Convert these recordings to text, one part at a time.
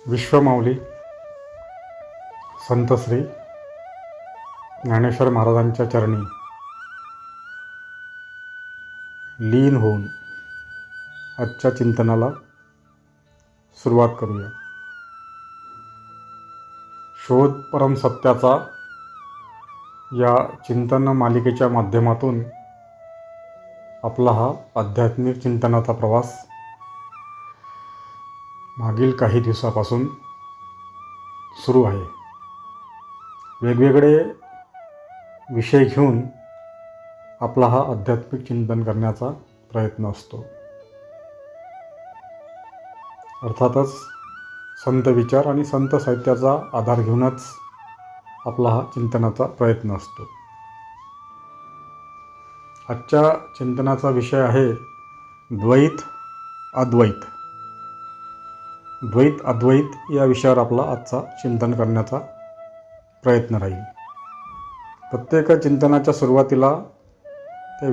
विश्वमाऊली संत श्री ज्ञानेश्वर महाराजांच्या चरणी लीन होऊन आजच्या चिंतनाला सुरुवात करूया. शोध परम सत्याचा या चिंतन मालिकेच्या माध्यमातून आपला हा आध्यात्मिक चिंतनाचा प्रवास मागील काही दिवसापासून सुरू आहे. वेगवेगळे विषय घेऊन आपला हा आध्यात्मिक चिंतन करण्याचा प्रयत्न असतो. अर्थातच संत विचार आणि संत साहित्याचा आधार घेऊनच आपला हा चिंतनाचा प्रयत्न असतो. आजच्या चिंतनाचा विषय आहे द्वैत अद्वैत. द्वैत अद्वैत या विषयावर आपला आजचा चिंतन करण्याचा प्रयत्न राहील. प्रत्येक चिंतनाच्या सुरुवातीला त्या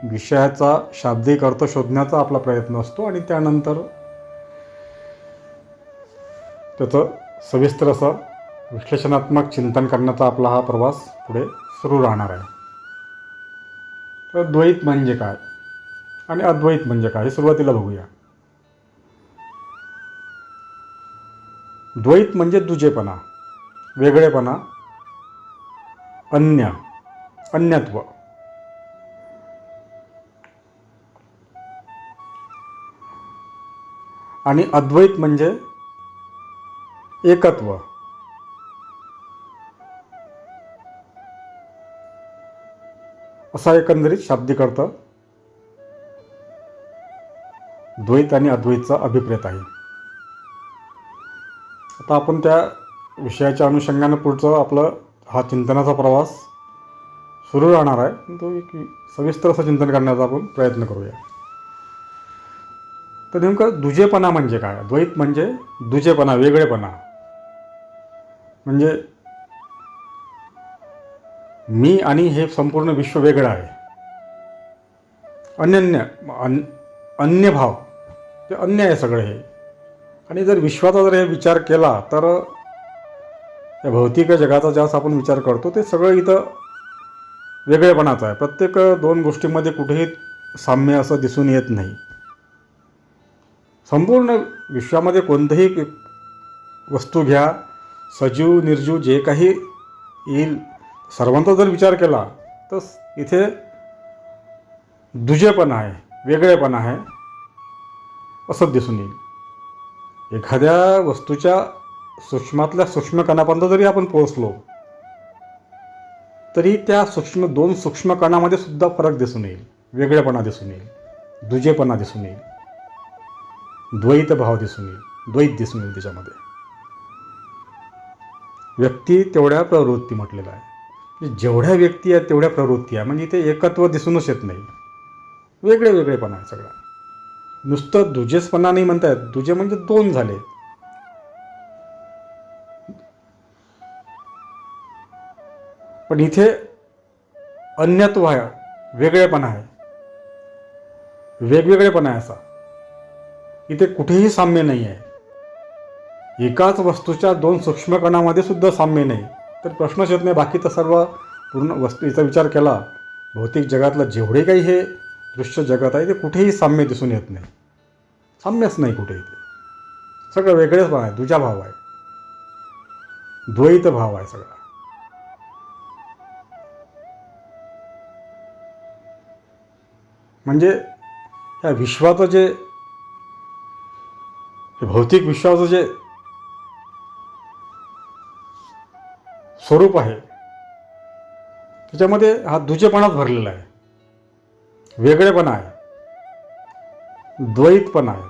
विषयाचा शाब्दिक अर्थ शोधण्याचा आपला प्रयत्न असतो आणि त्यानंतर त्याचं सविस्तर असं विश्लेषणात्मक चिंतन करण्याचा आपला हा प्रवास पुढे सुरू राहणार आहे. तर द्वैत म्हणजे काय आणि अद्वैत म्हणजे काय हे सुरुवातीला बघूया. द्वैत म्हणजे दुजेपणा, वेगळेपणा, अन्यत्व. आणि अद्वैत म्हणजे एकत्व. असा एकंदरीत शाब्दिक अर्थ द्वैत आणि अद्वैतचा अभिप्रेत आहे. आता आपण त्या विषयाच्या अनुषंगानं पुढचं आपलं हा चिंतनाचा प्रवास सुरू राहणार आहे. तो एक सविस्तर असं चिंतन करण्याचा आपण प्रयत्न करूया. तर नेमकं दुजेपणा म्हणजे काय? द्वैत म्हणजे दुजेपणा, वेगळेपणा. म्हणजे मी आणि हे संपूर्ण विश्व वेगळं आहे. अन्य भाव, ते अन्य आहे सगळं हे. आणि जर विश्वाचा जर हे विचार केला तर या भौतिक जगाचा ज्यास आपण विचार करतो ते सगळं इथं वेगळेपणाचं आहे. प्रत्येक दोन गोष्टींमध्ये कुठेही साम्य असं दिसून येत नाही. संपूर्ण विश्वामध्ये कोणतीही वस्तू घ्या, सजीव निर्जीव जे काही येईल सर्वांचा जर विचार केला तर इथे दुजेपणा आहे, वेगळेपणा आहे असं दिसून येईल. एखाद्या वस्तूच्या सूक्ष्मातल्या सूक्ष्म कणापर्यंत जरी आपण पोहोचलो तरी त्या दोन सूक्ष्म कणामध्ये सुद्धा फरक दिसून येईल, वेगळेपणा दिसून येईल, दुजेपणा दिसून येईल, द्वैत भाव दिसून येईल, द्वैत दिसून येईल. त्याच्यामध्ये व्यक्ती तेवढ्या प्रवृत्ती म्हटलेला आहे. जेवढ्या व्यक्ती आहेत तेवढ्या प्रवृत्ती आहे. म्हणजे इथे एकत्व दिसूनच येत नाही, वेगळेपणा आहे सगळा. नुसतं दुजेपणा नाही म्हणतायत. दुजे म्हणजे दोन झाले. पण इथे अन्यत्व आहे, वेगळेपणा आहे, वेगवेगळेपणा आहे असा. इथे कुठेही साम्य नाही आहे. एकाच वस्तूच्या दोन सूक्ष्म कणामध्ये सुद्धा साम्य नाही. तर प्रश्नच येत नाही. बाकी तर सर्व पूर्ण वस्तूचा विचार केला, भौतिक जगातलं जेवढे काही हे दृश्य जगत आहे ते कुठेही साम्य दिसून येत नाही. साम्यच नाही कुठेही. ते सगळं वेगळेपणा आहे, दुजा भाव आहे, द्वैत भाव आहे सगळा. म्हणजे ह्या विश्वाचं जे भौतिक विश्वाचं जे स्वरूप आहे त्याच्यामध्ये हा दुजेपणाच भरलेला आहे, वेगळेपणा आहे, द्वैतपणा आहे.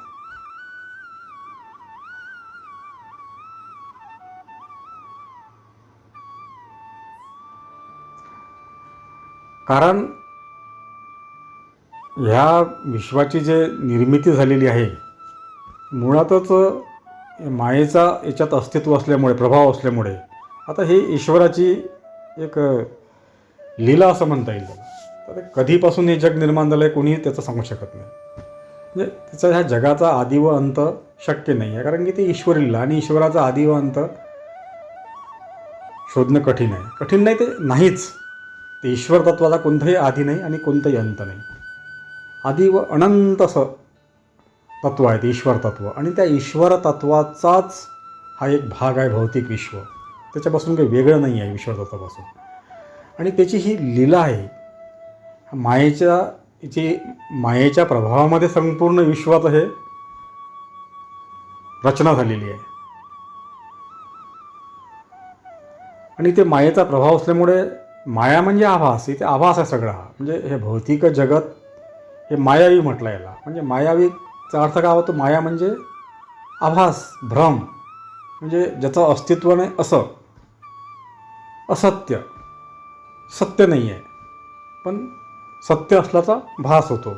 कारण ह्या विश्वाची जे निर्मिती झालेली आहे मुळातच मायेचा याच्यात अस्तित्व असल्यामुळे, प्रभाव असल्यामुळे आता हे ईश्वराची एक लीला असं म्हणता येईल. तर कधीपासून हे जग निर्माण झालं आहे कोणीही त्याचं सांगू शकत नाही. म्हणजे त्याचा ह्या जगाचा आदी व अंत शक्य नाही आहे, कारण की ते ईश्वरी लीला, आणि ईश्वराचा आदी व अंत शोधणं कठीण आहे. कठीण नाही, ते नाहीच. ते ईश्वर तत्वाचा कोणताही आधी नाही आणि कोणताही अंत नाही. आदी व अनंत असं तत्व आहे ते ईश्वर तत्व, आणि त्या ईश्वर तत्वाचाच हा एक भाग आहे भौतिक विश्व. त्याच्यापासून काही वेगळं नाही आहे ईश्वर तत्वापासून. आणि त्याची ही लीला आहे. मायेच्या प्रभावामध्ये संपूर्ण विश्वाचं हे रचना झालेली आहे. आणि ते मायेचा प्रभाव असल्यामुळे, माया म्हणजे आभास, इथे आभास आहे सगळा. म्हणजे हे भौतिक जगत हे मायावी म्हटलं याला. म्हणजे मायावीचा अर्थ काय होतो? माया म्हणजे आभास, भ्रम, म्हणजे ज्याचं अस्तित्व नाही असं, असत्य, सत्य नाही आहे पण सत्य असल्याचा भास होतो,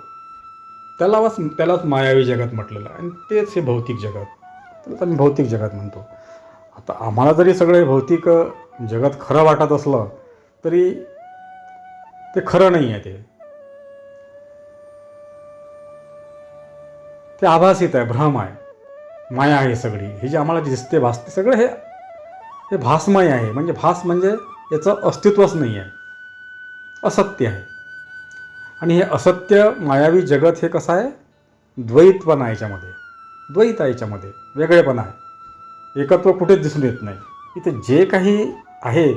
त्यालाच मायावी जगत म्हटलेलं आहे. आणि तेच हे भौतिक जगत, त्याला आम्ही भौतिक जगत म्हणतो. आता आम्हाला जरी सगळे भौतिक जगत खरं वाटत असलं तरी ते खरं नाही आहे. ते आभासित आहे, भ्रम आहे, माया आहे सगळी. हे जे आम्हाला दिसते, भासते, सगळं हे भासमय आहे. म्हणजे भास म्हणजे याचं अस्तित्वच नाही आहे, असत्य आहे. आणि हे असत्य मायावी जगत हे कसं आहे? द्वैतपणा आहे याच्यामध्ये, द्वैत आहे याच्यामध्ये, वेगळेपणा आहे, एकत्व कुठेच दिसून येत नाही. इथे जे काही आहे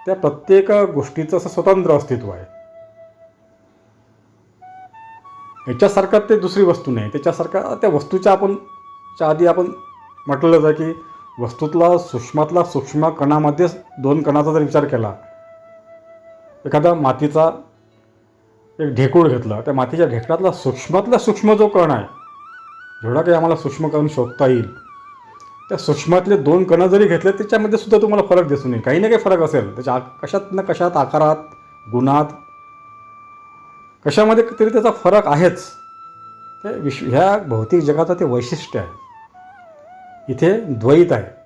त्या प्रत्येक गोष्टीचं असं स्वतंत्र अस्तित्व आहे. याच्यासारखं ते दुसरी वस्तू नाही. त्याच्यासारखा त्या वस्तूच्या आधी आपण म्हटलेलंच आहे की वस्तूतला सूक्ष्मातला सूक्ष्म कणामध्ये 2 कणाचा जर विचार केला, एखादा मातीचा एक ढेकूळ घेतलं, त्या मातीच्या ढेकळातला सूक्ष्मातला सूक्ष्म जो कण आहे, जेवढा काही आम्हाला सूक्ष्म कण शोधता येईल, त्या सूक्ष्मातले 2 कण जरी घेतले त्याच्यामध्ये सुद्धा तुम्हाला फरक दिसून येईल. काही ना काही फरक असेल त्याच्या, कशात ना कशात, आकारात, गुणात, कशामध्ये तरी त्याचा फरक आहेच. ते ह्या भौतिक जगाचं ते वैशिष्ट्य आहे. इथे द्वैत आहे.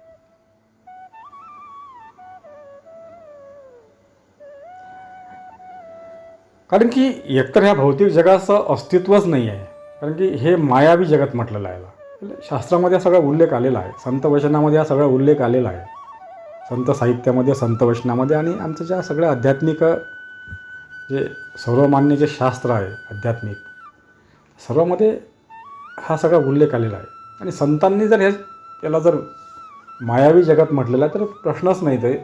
कारण की एकतर ह्या भौतिक जगाचं अस्तित्वच नाही आहे, कारण की हे मायावी जगत म्हटलेलं आहे. शास्त्रामध्ये हा सगळा उल्लेख आलेला आहे, संत वचनामध्ये हा सगळा उल्लेख आलेला आहे, संत साहित्यामध्ये, संत वचनामध्ये, आणि आमचं ज्या सगळ्या आध्यात्मिक जे सर्वमान्य जे शास्त्र आहे आध्यात्मिक, सर्वामध्ये हा सगळा उल्लेख आलेला आहे. आणि संतांनी जर याला जर मायावी जगत म्हटलेलं आहे तर प्रश्नच नाही. ते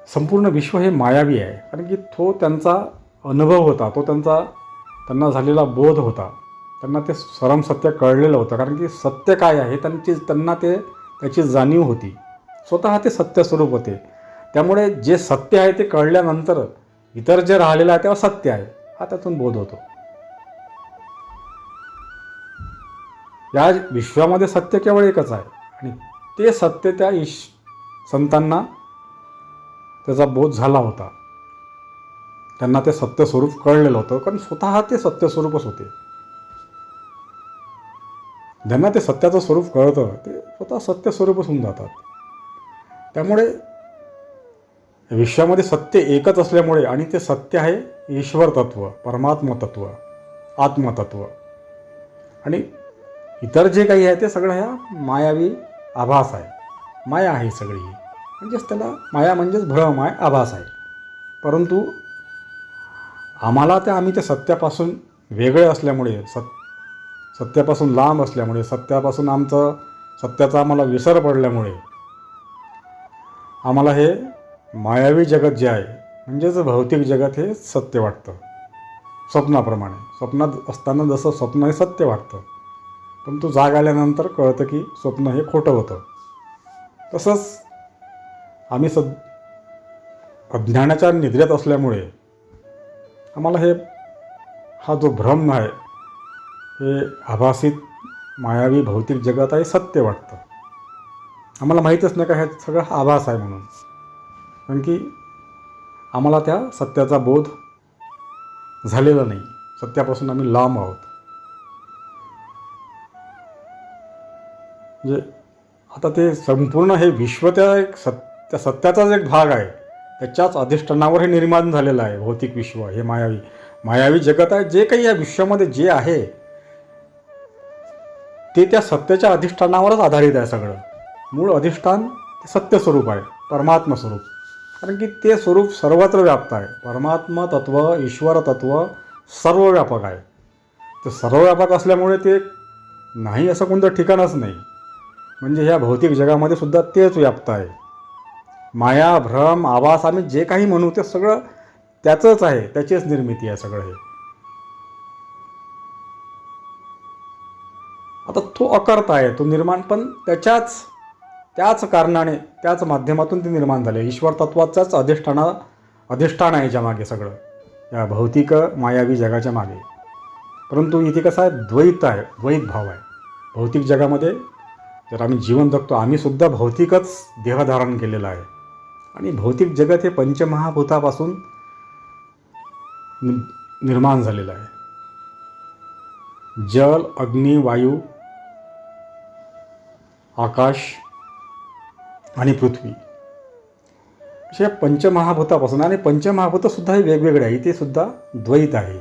संपूर्ण विश्व हे मायावी आहे, कारण की तो त्यांचा अनुभव होता, तो त्यांना झालेला बोध होता, त्यांना ते परम सत्य कळलेलं होतं. कारण की सत्य काय आहे त्यांना त्याची जाणीव होती, स्वतः ते सत्य स्वरूप होते. त्यामुळे जे सत्य आहे ते कळल्यानंतर इतर जे राहिलेलं आहे तेव्हा सत्य आहे हा त्यातून बोध होतो. या विश्वामध्ये सत्य केवळ एकच आहे, आणि ते सत्य त्या संतांना त्याचा बोध झाला होता, त्यांना ते सत्य स्वरूप कळलेलं होतं, कारण स्वतः ते सत्य स्वरूपच होते. ज्यांना ते सत्याचं स्वरूप कळतं ते स्वतः सत्य स्वरूपच होऊन जातात. त्यामुळे विश्वामध्ये सत्य एकच असल्यामुळे, आणि ते सत्य आहे ईश्वर तत्व, परमात्म तत्व, आत्मतत्व, आणि इतर जे काही आहे ते सगळं ह्या मायावी आभास आहे. माया आहे सगळी, म्हणजेच त्याला माया म्हणजेच भ्रम आहे, आभास आहे. परंतु आम्ही त्या सत्यापासून वेगळे असल्यामुळे, सत्यापासून लांब असल्यामुळे, सत्याचा आम्हाला विसर पडल्यामुळे आम्हाला हे मायावी जगत जे आहे, म्हणजेच भौतिक जगत हे सत्य वाटतं. स्वप्नाप्रमाणे, स्वप्नात असताना जसं स्वप्न हे सत्य वाटतं, परंतु जाग आल्यानंतर कळतं की स्वप्न हे खोटं होतं. तसंच आम्ही अज्ञानाच्या निद्रेत असल्यामुळे आम्हाला हा जो भ्रम आहे, हे आभासित मायावी भौतिक जगत आहे सत्य वाटतं. आम्हाला माहीतच नाही का हे सगळं आभास आहे म्हणून, कारण की आम्हाला त्या सत्याचा बोध झालेला नाही, सत्यापासून आम्ही लांब आहोत. म्हणजे आता ते संपूर्ण हे विश्व त्या सत्याचाच एक भाग आहे, त्याच्याच अधिष्ठानावर हे निर्माण झालेलं आहे भौतिक विश्व. हे मायावी जगत आहे. जे काही या विश्वामध्ये जे आहे ते त्या सत्याच्या अधिष्ठानावरच आधारित आहे सगळं. मूळ अधिष्ठान ते सत्य स्वरूप आहे, परमात्मा स्वरूप. कारण की ते स्वरूप सर्वत्र व्याप्त आहे. परमात्मा तत्व, ईश्वर तत्व सर्वव्यापक आहे. ते सर्वव्यापक असल्यामुळे ते नाही असं कोणतं ठिकाणच नाही. म्हणजे ह्या भौतिक जगामध्ये सुद्धा तेच व्याप्त आहे. माया, भ्रम, आभास आम्ही जे काही म्हणू ते सगळं त्याचंच आहे, त्याचीच निर्मिती आहे सगळं हे. आता तो अकर्ता आहे, तो निर्माण पण त्याच कारणाने, त्याच माध्यमातून ते निर्माण झाले. ईश्वर तत्वाचाच अधिष्ठान आहे याच्या मागे सगळं, या भौतिक मायावी जगाच्या मागे. परंतु इथे कसं आहे, द्वैत आहे, द्वैत भाव आहे. भौतिक जगामध्ये जर आम्ही जीवन जगतो, आम्ही सुद्धा भौतिकच देह धारण केलेला आहे. आणि भौतिक जगत हे पंचमहाभूतापासून निर्माण झालेलं आहे. जल, अग्नी, वायू, आकाश आणि पृथ्वी अशा पंचमहाभूतापासून. आणि पंचमहाभूतसुद्धा हे वेगवेगळे आहे. इथे सुद्धा द्वैत आहे,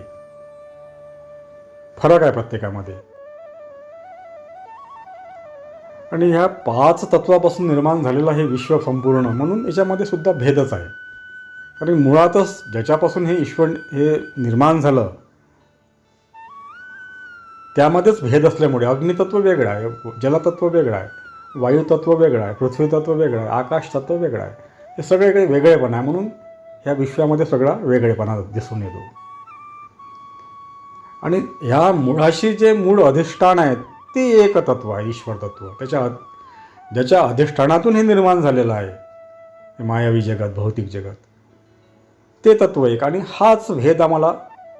फरक आहे प्रत्येकामध्ये. आणि ह्या 5 तत्वापासून निर्माण झालेलं हे विश्व संपूर्ण, म्हणून याच्यामध्ये सुद्धा भेदच आहे. कारण मुळातच ज्याच्यापासून हे ईश्वर हे निर्माण झालं त्यामध्येच भेद असल्यामुळे अग्नितत्व वेगळं आहे, जलतत्व वेगळं आहे, वायुतत्व वेगळं आहे, पृथ्वी तत्व वेगळं आहे, आकाश तत्व वेगळं आहे. हे सगळे काही वेगळेपणा आहे. म्हणून ह्या विश्वामध्ये सगळा वेगळेपणा दिसून येतो. आणि ह्या मुळाशी जे मूळ अधिष्ठान आहे ते एक तत्व आहे, ईश्वर तत्व. ज्याच्या अधिष्ठानातून हे निर्माण झालेलं आहे हे मायावी जगत, भौतिक जगत, ते तत्व एक. आणि हाच भेद आम्हाला,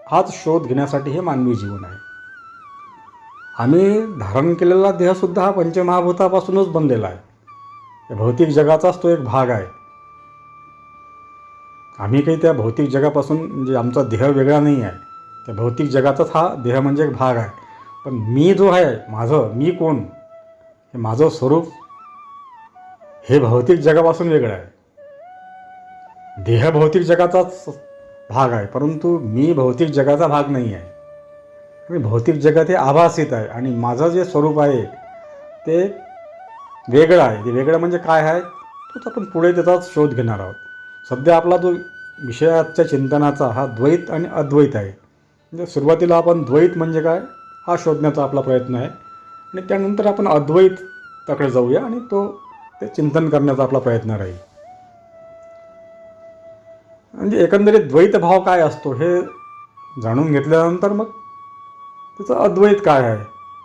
हाच शोध घेण्यासाठी हे मानवी जीवन आहे. आम्ही धारण केलेला देहसुद्धा हा पंचमहाभूतापासूनच बनलेला आहे. या भौतिक जगाचाच तो एक भाग आहे. आम्ही काही त्या भौतिक जगापासून, म्हणजे आमचा देह वेगळा नाही आहे, त्या भौतिक जगाचाच हा देह म्हणजे एक भाग आहे. पण मी जो आहे, मी कोण, हे माझं स्वरूप हे भौतिक जगापासून वेगळं आहे. देह भौतिक जगाचाच भाग आहे, परंतु मी भौतिक जगाचा भाग नाही आहे. आणि भौतिक जगत हे आभासित आहे आणि माझं जे स्वरूप आहे ते वेगळं आहे. ते वेगळं म्हणजे काय आहे तोच आपण पुढे त्याचाच शोध घेणार आहोत. सध्या आपला जो विषयाच्या चिंतनाचा हा द्वैत आणि अद्वैत आहे. म्हणजे सुरुवातीला आपण द्वैत म्हणजे काय हा शोधण्याचा आपला प्रयत्न आहे आणि त्यानंतर आपण अद्वैताकडे जाऊया आणि ते चिंतन करण्याचा आपला प्रयत्न राहील. म्हणजे एकंदरीत द्वैत भाव काय असतो हे जाणून घेतल्यानंतर मग त्याचं अद्वैत काय आहे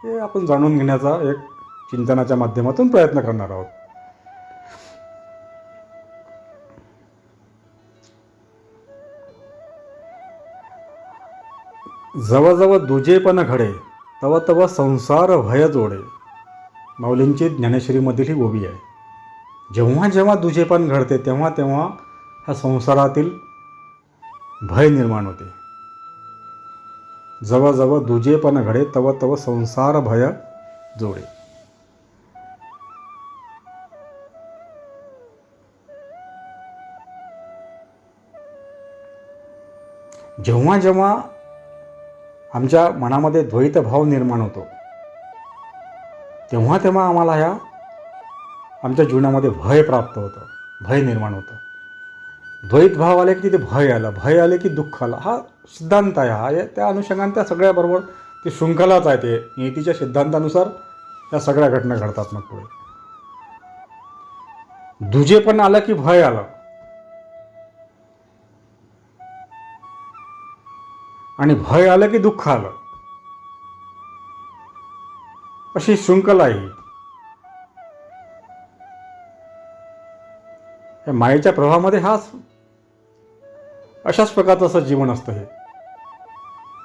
हे आपण जाणून घेण्याचा एक चिंतनाच्या माध्यमातून प्रयत्न करणार आहोत. जवळ दुजेपण घडे तव तव संसार भय जोडे, माऊलींची ज्ञानेश्वरीमधील ही ओवी आहे. जेव्हा जेव्हा दुजेपण घडते तेव्हा तेव्हा ह्या संसारातील भय निर्माण होते. जवळ दुजेपण घडे तव तव संसार भय जोडे. जेव्हा जेव्हा आमच्या मनामध्ये द्वैत भाव निर्माण होतो तेव्हा तेव्हा आम्हाला ह्या आमच्या जीवनामध्ये भय प्राप्त होतं, भय निर्माण होतं. द्वैत भाव आले की तिथे भय आलं, भय आले की दुःख आलं. हा सिद्धांत आहे. हा त्या अनुषंगाने त्या सगळ्याबरोबर ती शृंखलाच आहे. ते नियतीच्या सिद्धांतानुसार त्या सगळ्या घटना घडतात. मग पुढे दुजेपण आलं की भय आलं आणि भय आलं की दुःख आलं, अशी शृंखला आहे. या मायेच्या प्रवाहामध्ये अशाच प्रकारचं असं जीवन असतं. हे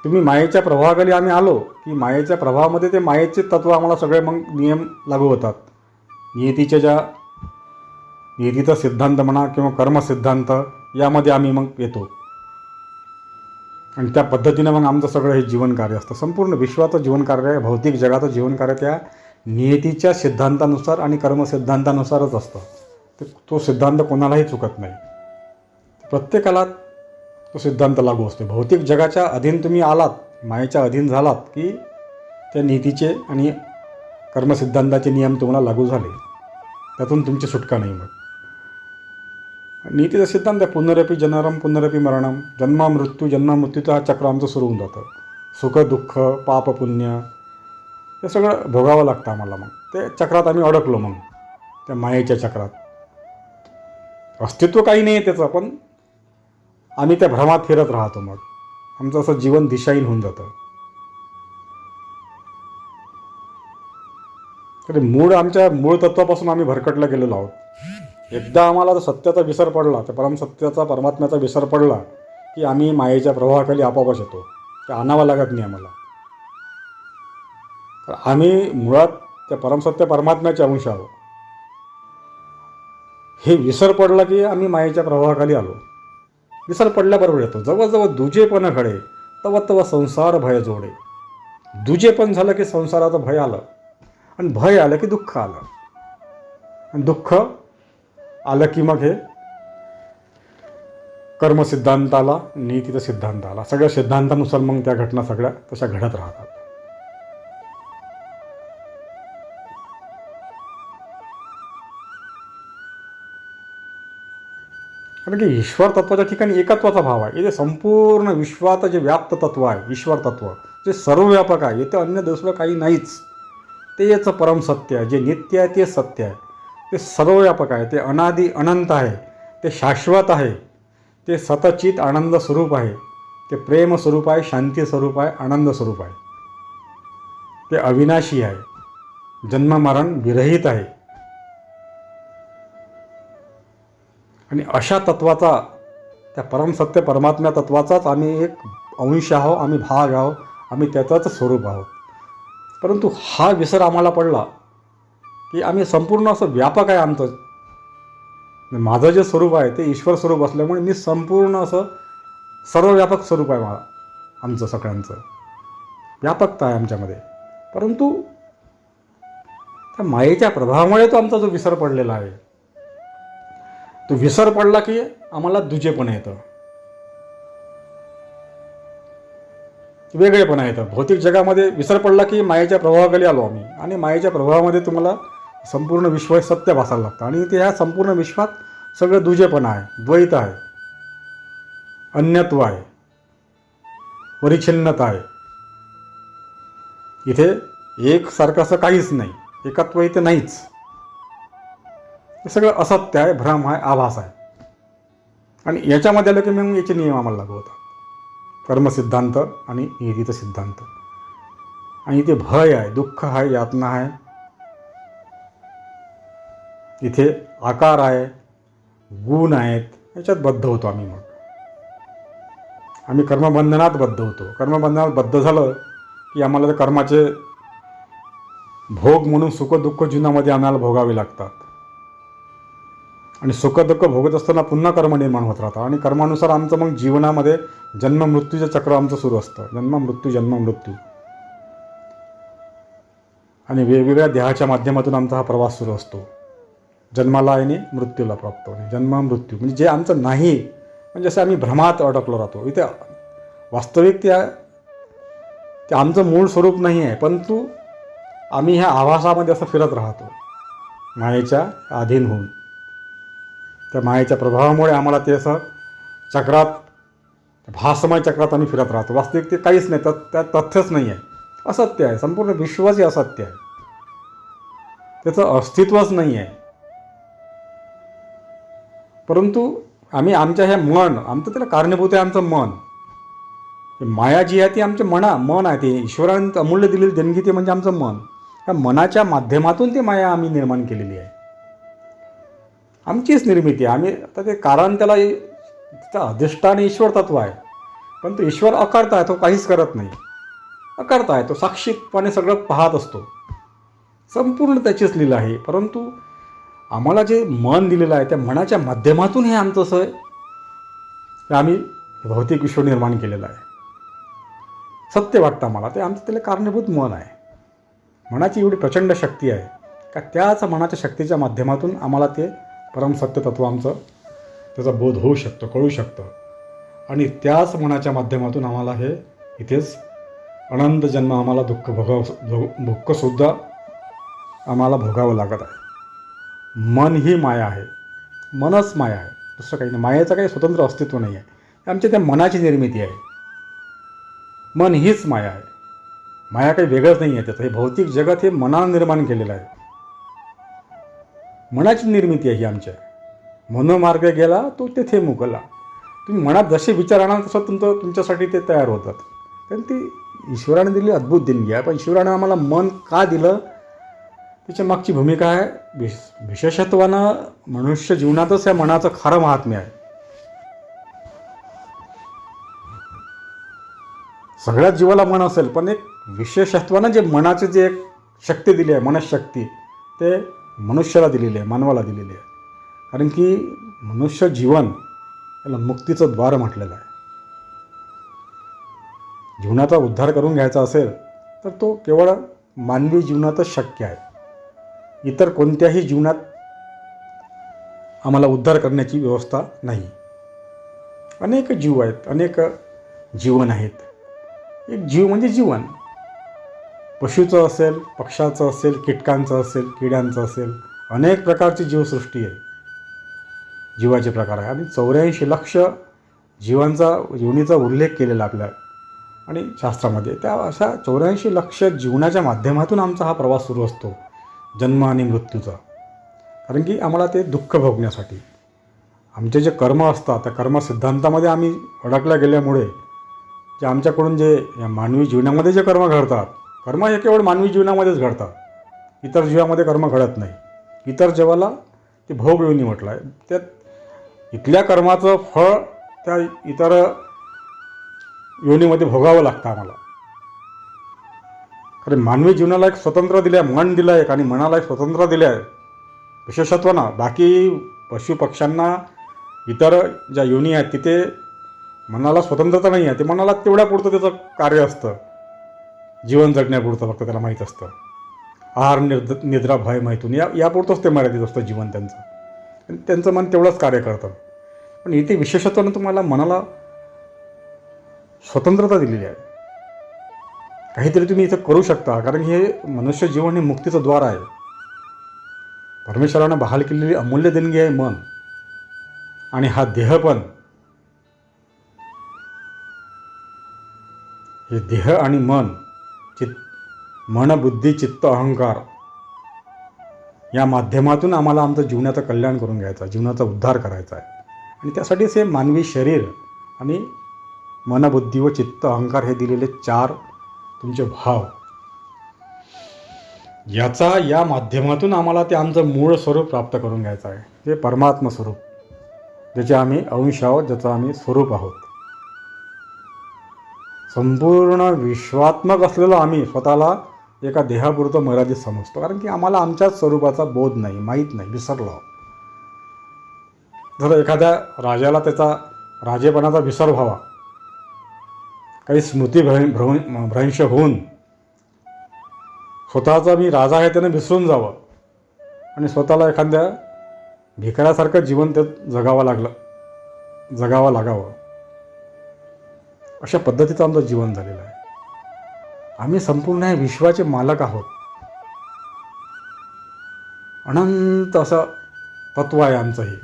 तुम्ही मायेच्या प्रवाहाखाली आम्ही आलो की मायेच्या प्रवाहामध्ये ते मायेचे तत्व आम्हाला सगळे मग नियम लागू होतात. नियतीचा सिद्धांत म्हणा किंवा कर्मसिद्धांत यामध्ये आम्ही मग येतो आणि त्या पद्धतीनं मग आमचं सगळं हे जीवनकार्य असतं. संपूर्ण विश्वाचं जीवनकार्य, भौतिक जगाचं जीवनकार्य त्या नियतीच्या सिद्धांतानुसार आणि कर्मसिद्धांतानुसारच असतं. तो सिद्धांत कोणालाही चुकत नाही. प्रत्येकाला तो सिद्धांत लागू असतो. भौतिक जगाच्या अधीन तुम्ही आलात, मायेच्या अधीन झालात की त्या नीतीचे आणि कर्मसिद्धांताचे नियम तुम्हाला लागू झाले, त्यातून तुमची सुटका नाही. मग नीतीचा सिद्धांत आहे, पुनरपी जननम पुनरपी मरणम, जन्ममृत्यूचं हा चक्र आमचं सुरू होऊन जातं. सुख दुःख पाप पुण्य हे सगळं भोगावं लागतं आम्हाला. मग ते चक्रात आम्ही अडकलो. मग त्या मायेच्या चक्रात अस्तित्व काही नाही आहे त्याचं, पण आम्ही त्या भ्रमात फिरत राहतो. मग आमचं असं जीवन दिशाहीन होऊन जातं. तरी आमच्या मूळ तत्वापासून आम्ही भरकटला गेलेलो आहोत. एकदा आम्हाला जर सत्याचा विसर पडला, तर परमसत्याचा परमात्म्याचा विसर पडला की आम्ही मायेच्या प्रवाहाखाली आपोआपच येतो. ते आणावं लागत नाही आम्हाला. तर आम्ही मुळात त्या परमसत्य परमात्म्याचे अंश आहोत. हे विसर पडला की आम्ही मायेच्या प्रवाहाखाली आलो. विसर पडल्याबरोबर येतो. जवळजवळ दुजेपण घडे तव तव संसार भय जोडे. दुजेपण झालं की संसाराचं भय आलं, आणि भय आलं की दुःख आलं, आणि दुःख आलं की मग हे कर्मसिद्धांत आला, नीतीचा सिद्धांत आला. सगळ्या सिद्धांतानुसार मग त्या घटना सगळ्या तशा घडत राहतात. कारण की ईश्वर तत्वाच्या ठिकाणी एकत्वाचा भाव आहे. इथे संपूर्ण विश्वात जे व्याप्त तत्व आहे, ईश्वर तत्व जे सर्वव्यापक आहे, इथे अन्य दुसरं काही नाहीच. ते याचं परम सत्य आहे. जे नित्य आहे ते सत्य आहे. ते सर्वव्यापक आहे. ते अनादि अनंत आहे. ते शाश्वत आहे. ते सतचित आनंद स्वरूप आहे. ते प्रेम स्वरूप आहे, शांती स्वरूप आहे, आनंद स्वरूप आहे. ते अविनाशी आहे, जन्ममरण विरहित आहे. आणि अशा तत्वाचा, त्या परमसत्य परमात्म्या तत्वाचाच आम्ही एक अंश आहोत, आम्ही भाग आहोत, आम्ही त्याचंच स्वरूप आहोत. परंतु हा विसर आम्हाला पडला की आम्ही संपूर्ण असं व्यापक आहे. माझं जे स्वरूप आहे ते ईश्वर स्वरूप असल्यामुळे मी संपूर्ण असं सर्वव्यापक स्वरूप आहे. आमचं सगळ्यांचं व्यापकता आहे आमच्यामध्ये. परंतु त्या मायेच्या प्रभावामुळे तो आमचा जो विसर पडलेला आहे, तो विसर पडला की आम्हाला दुजेपणा येतं, वेगळेपणा येतं. भौतिक जगामध्ये विसर पडला की मायेच्या प्रभावाखाली आलो आम्ही, आणि मायेच्या प्रभावामध्ये तुम्हाला संपूर्ण विश्व सत्य भासायला लागतं. आणि ते ह्या संपूर्ण विश्वात सगळं दुजेपणा आहे, द्वैत आहे, अन्यत्व आहे, परिच्छिन्नता आहे. इथे एकसारखं असं काहीच नाही, एकत्व इथे नाहीच. हे सगळं असत्य आहे, भ्रम आहे, आभास आहे. आणि याच्यामध्ये आलं की मग याचे नियम आम्हाला लागू होतात, कर्मसिद्धांत आणि नीतीचा सिद्धांत. आणि इथे भय आहे, दुःख आहे, यातना आहे, इथे आकार आहे, गुण आहेत. याच्यात बद्ध होतो आम्ही. मग आम्ही कर्मबंधनात बद्ध होतो. कर्मबंधनात बद्ध झालं की आम्हाला त्या कर्माचे भोग म्हणून सुख दुःख जीवनामध्ये आम्हाला भोगावे लागतात. आणि सुख दुःख भोगत असताना पुन्हा कर्म निर्माण होत राहतात. आणि कर्मानुसार आमचं मग जीवनामध्ये जन्म मृत्यूचं चक्र आमचं सुरू असतं. जन्म मृत्यू. आणि वेगवेगळ्या देहाच्या माध्यमातून आमचा हा प्रवास सुरू असतो. जन्माला आणि मृत्यूला प्राप्त होणे. जन्म मृत्यू म्हणजे जे आमचं नाही, म्हणजे असं आम्ही भ्रमात अडकलो राहतो. इथे वास्तविक ते आमचं मूळ स्वरूप नाही आहे, परंतु आम्ही ह्या आभासामध्ये असं फिरत राहतो, मायेच्या अधीन होऊन. त्या मायेच्या प्रभावामुळे आम्हाला ते असं चक्रात, भासमय चक्रात आम्ही फिरत राहतो. वास्तविक ते काहीच नाही, त्यात तथ्यच नाही आहे, असत्य आहे. संपूर्ण विश्वच हे असत्य आहे, त्याचं अस्तित्वच नाही आहे. परंतु आम्ही आमच्या ह्या आमचं त्याला कारणीभूत आहे आमचं मन. माया जी आहे ती आमचं मन आहे. ते ईश्वराने अमूल्य दिलेली देणगी ते म्हणजे आमचं मन. ह्या मनाच्या माध्यमातून ती माया आम्ही निर्माण केलेली आहे, आमचीच निर्मिती आहे. आम्ही आता ते कारण, त्याचा अधिष्ठान ईश्वर तत्व आहे. पण तो ईश्वर अकर्ता आहे, तो काहीच करत नाही, अकर्ता आहे. तो साक्षीपणे सगळं पाहत असतो, संपूर्ण त्याचीच लीला आहे. परंतु आम्हाला जे मन दिलेलं आहे त्या मनाच्या माध्यमातून हे आमचं असं आहे, आम्ही भौतिक विश्व निर्माण केलेलं आहे. सत्य वाटतं आम्हाला, ते आमचं त्याला कारणीभूत मन आहे. मनाची एवढी प्रचंड शक्ती आहे का त्याच मनाच्या शक्तीच्या माध्यमातून आम्हाला ते परमसत्य तत्व आमचं त्याचा बोध होऊ शकतो, कळू शकतं. आणि त्याच मनाच्या माध्यमातून आम्हाला हे इथेच अनंत जन्म आम्हाला दुःखसुद्धा आम्हाला भोगावं लागत आहे. मन ही माया आहे, मनच माया आहे, दुसरं काही नाही. मायेचं काही स्वतंत्र अस्तित्व नाही आहे, आमच्या त्या मनाची निर्मिती आहे. मन हीच माया आहे, माया काही वेगळंच नाही आहे त्याचं. हे भौतिक जगत हे मनानं निर्माण केलेलं आहे, मनाची निर्मिती आहे ही आमच्या. मनोमार्ग गेला तो तेथे मुकला. तुम्ही मनात जसे विचार आणाल तसं तुमच्यासाठी ते तयार होतात. कारण ती ईश्वराने दिलेली अद्भुत देणगी आहे. पण ईश्वराने आम्हाला मन का दिलं त्याच्या मागची भूमिका आहे. विशेषत्वानं मनुष्य जीवनातच या मनाचं खरं महात्म्य आहे. सगळ्याच जीवाला मन असेल, पण एक विशेषत्वानं जे मनाचे जे एक शक्ती दिली आहे, मनशक्ती, ते मनुष्याला दिलेली आहे, मानवाला दिलेली आहे. कारण की मनुष्य जीवन याला मुक्तीचं द्वार म्हटलेलं आहे. जीवनाचा उद्धार करून घ्यायचा असेल तर तो केवळ मानवी जीवनातच शक्य आहे. इतर कोणत्याही जीवनात आम्हाला उद्धार करण्याची व्यवस्था नाही. अनेक जीव आहेत, अनेक जीवन आहेत. एक जीव म्हणजे जीवन, पशुचं असेल, पक्ष्याचं असेल, कीटकांचं असेल, किड्यांचं असेल, अनेक प्रकारची जीवसृष्टी आहे, जीवाचे प्रकार आहे. आणि 84 लक्ष जीवनीचा उल्लेख केलेला आपल्या आणि शास्त्रामध्ये. त्या अशा 84 लक्ष जीवनाच्या माध्यमातून आमचा हा प्रवास सुरू असतो, जन्म आणि मृत्यूचा. कारण की आम्हाला ते दुःख भोगण्यासाठी आमचे जे कर्म असतात, त्या कर्म सिद्धांतामध्ये आम्ही अडकल्या गेल्यामुळे जे आमच्याकडून जे या मानवी जीवनामध्ये जे कर्म घडतात, कर्म हे केवळ मानवी जीवनामध्येच घडतात, इतर जीवामध्ये कर्म घडत नाही. इतर जीवाला ते भोगयोनी म्हटलं आहे. त्यात इथल्या कर्माचं फळ त्या इतर योनीमध्ये भोगावं लागतं आम्हाला. कारण मानवी जीवनाला एक स्वतंत्र दिलं आहे, मन दिलं आहे, आणि मनाला एक स्वतंत्र दिलं आहे विशेषत्वानं. बाकी पशुपक्ष्यांना इतर ज्या योनी आहेत तिथे मनाला स्वतंत्रता नाही आहे. ते मनाला तेवढ्यापुरतं त्याचं कार्य असतं, जीवन जगण्यापुरतं फक्त त्याला माहीत असतं. आहार निद्रा भय मैथून यापुरतंच ते मर्यादित असतं जीवन त्यांचं. त्यांचं मन तेवढंच कार्य करतं. पण इथे विशेषत्वानं तुम्हाला मनाला स्वतंत्रता दिलेली आहे. काहीतरी तुम्ही इथं करू शकता. कारण हे मनुष्य जीवन हे मुक्तीचं द्वार आहे. परमेश्वरानं बहाल केलेली अमूल्य देणगी आहे मन. आणि हा देह पण, हे देह आणि मन, मन बुद्धी चित्त अहंकार या माध्यमातून आम्हाला आमचं जीवनाचं कल्याण करून घ्यायचं आहे, जीवनाचा उद्धार करायचा आहे. आणि त्यासाठीच हे मानवी शरीर आणि मन बुद्धी व चित्त अहंकार हे दिलेले 4 तुमचे भाव, या माध्यमातून आम्हाला ते आमचं मूळ स्वरूप प्राप्त करून घ्यायचं आहे. ते परमात्म स्वरूप, ज्याचे आम्ही अंश आहोत, ज्याचं आम्ही स्वरूप आहोत. संपूर्ण विश्वात्मक असलेलं आम्ही स्वतःला एका देहापुरतं मर्यादित समजतो. कारण की आम्हाला आमच्याच स्वरूपाचा बोध नाही, माहीत नाही, विसरलो. जर एखाद्या राजाला त्याचा राजेपणाचा विसर व्हावा, काही स्मृती भ्रंश होऊन स्वतःचा मी राजा आहे त्यानं विसरून जावं आणि स्वतःला एखाद्या भिकाऱ्यासारखं जीवन त्यात जगावं लागावं, अशा पद्धतीचं आमचं जीवन झालेलं आहे. आम्ही संपूर्ण हे विश्वाचे मालक आहोत. अनंत असं तत्व आहे आमचं हे.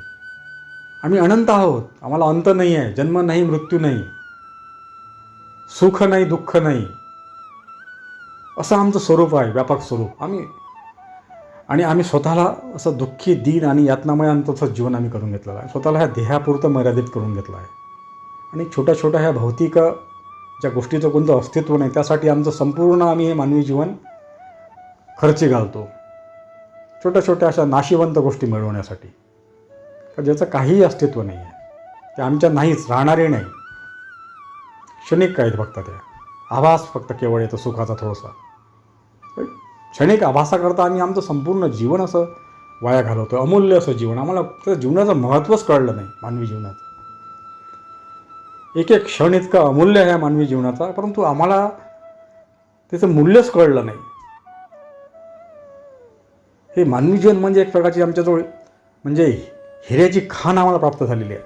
आम्ही अनंत आहोत. आम्हाला अंत नाही आहे, जन्म नाही, मृत्यू नाही, सुख नाही, दुःख नाही, असं आमचं स्वरूप आहे, व्यापक स्वरूप. आम्ही स्वतःला असं दुःखी, दीन आणि यातनामय आमचं जीवन आम्ही करून घेतलेलं आहे. स्वतःला ह्या देहापुरतं मर्यादित करून घेतलं आहे. आणि छोट्या छोट्या ह्या भौतिक ज्या गोष्टीचं कोणतं अस्तित्व नाही, त्यासाठी आमचं संपूर्ण आम्ही हे मानवी जीवन खर्ची घालतो, छोट्या छोट्या अशा नाशिवंत गोष्टी मिळवण्यासाठी, ज्याचं काहीही अस्तित्व नाही आहे. ते आमच्या नाहीच, राहणारे नाही, क्षणिक आहेत फक्त. त्या आभास फक्त केवळ येतो सुखाचा थोडासा. क्षणिक आभासाकरता आम्ही आमचं संपूर्ण जीवन असं वाया घालवतो, अमूल्य असं जीवन. आम्हाला त्या जीवनाचं महत्त्वच कळलं नाही, मानवी जीवनाचं. एक एक क्षण इतका अमूल्य आहे मानवी जीवनाचा, परंतु आम्हाला त्याचं मूल्यच कळलं नाही. हे मानवी जीवन म्हणजे एक प्रकारची आमच्याजवळ म्हणजे हिऱ्याची खाण आम्हाला प्राप्त झालेली आहे.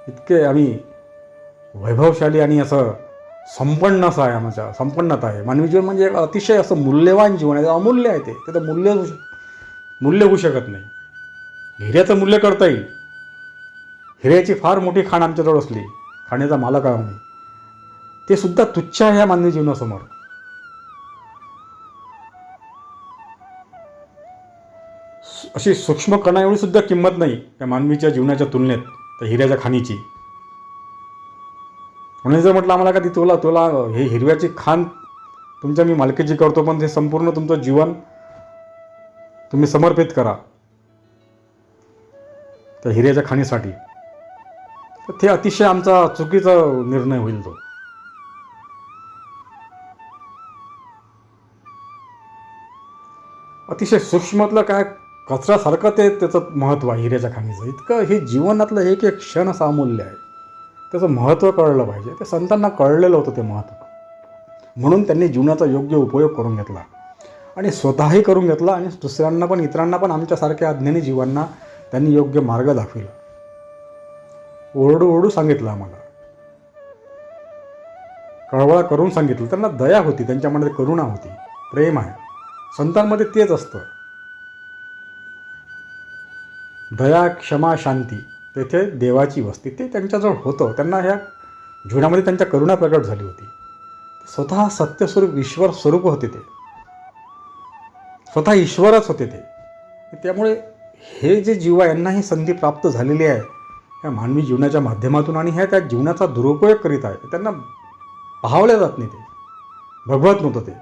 इतके आम्ही वैभवशाली आणि असं संपन्नता आहे. मानवी जीवन म्हणजे एक अतिशय असं मूल्यवान जीवन आहे, अमूल्य आहे. ते तर मूल्य होऊ शकत नाही. हिऱ्याचं मूल्य करता येईल. हिऱ्याची फार मोठी खाण आमच्याजवळ असली, खाण्याचा मालक आहे आम्ही, ते सुद्धा तुच्छ आहे ह्या मानवी जीवनासमोर. अशी सूक्ष्म कणा एवढी सुद्धा किंमत नाही त्या मानवीच्या जीवनाच्या तुलनेत त्या हिऱ्याच्या खाणीची. म्हणून जर म्हटलं आम्हाला का तुला हे हिरव्याची खाण तुमच्या मी मालकीची करतो, पण ते संपूर्ण तुमचं जीवन तुम्ही समर्पित करा त्या हिऱ्याच्या खाणीसाठी, तर ते अतिशय आमचा चुकीचा निर्णय होईल. तो अतिशय सूक्ष्मातलं काय कचऱ्यासारखं त्याचं महत्त्व आहे हिऱ्याच्या खाणीचं. इतकं हे जीवनातलं एक एक क्षण असं अमूल्य आहे. त्याचं महत्त्व कळलं पाहिजे. ते संतांना कळलेलं होतं ते महत्त्व, म्हणून त्यांनी जीवनाचा योग्य उपयोग करून घेतला आणि स्वतःही करून घेतला आणि दुसऱ्यांना पण, इतरांना पण, आमच्यासारख्या अज्ञानी जीवांना त्यांनी योग्य मार्ग दाखविला. ओरडू सांगितलं आम्हाला, कळवळा करून सांगितलं. त्यांना दया होती, त्यांच्यामध्ये करुणा होती, प्रेम आहे. संतांमध्ये तेच असतं, दया, क्षमा, शांती. तेथे देवाची वस्ती ते त्यांच्याजवळ होतं. त्यांना ह्या जीवनामध्ये त्यांच्या करुणा प्रकट झाली होती. स्वतः सत्यस्वरूप ईश्वर स्वरूप होते ते, स्वतः ईश्वरच होते ते. त्यामुळे हे जे जीव आहे यांना ही संधी प्राप्त झालेली आहे या मानवी जीवनाच्या माध्यमातून, आणि ह्या त्या जीवनाचा दुरुपयोग करीत आहे. त्यांना पाहावले जात नाही, ते भगवत नव्हतं. ते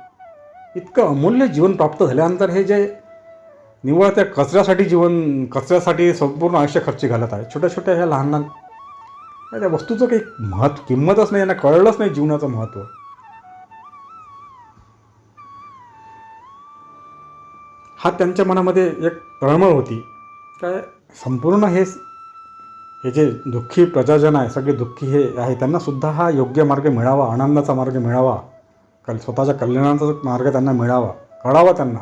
इतकं अमूल्य जीवन प्राप्त झाल्यानंतर हे जे निव्वळ त्या कचऱ्यासाठी संपूर्ण आयुष्य खर्ची घालत आहे. छोट्या छोट्या ह्या लहान त्या वस्तूचं काही किंमतच नाही, यांना कळलंच नाही जीवनाचं महत्त्व. हा त्यांच्या मनामध्ये एक तळमळ होती, काय संपूर्ण हे जे दुःखी प्रजाजन आहे, सगळे दुःखी हे आहे, त्यांनासुद्धा हा योग्य मार्ग मिळावा, आनंदाचा मार्ग मिळावा, स्वतःच्या कल्याणाचा मार्ग त्यांना मिळावा, कळावा त्यांना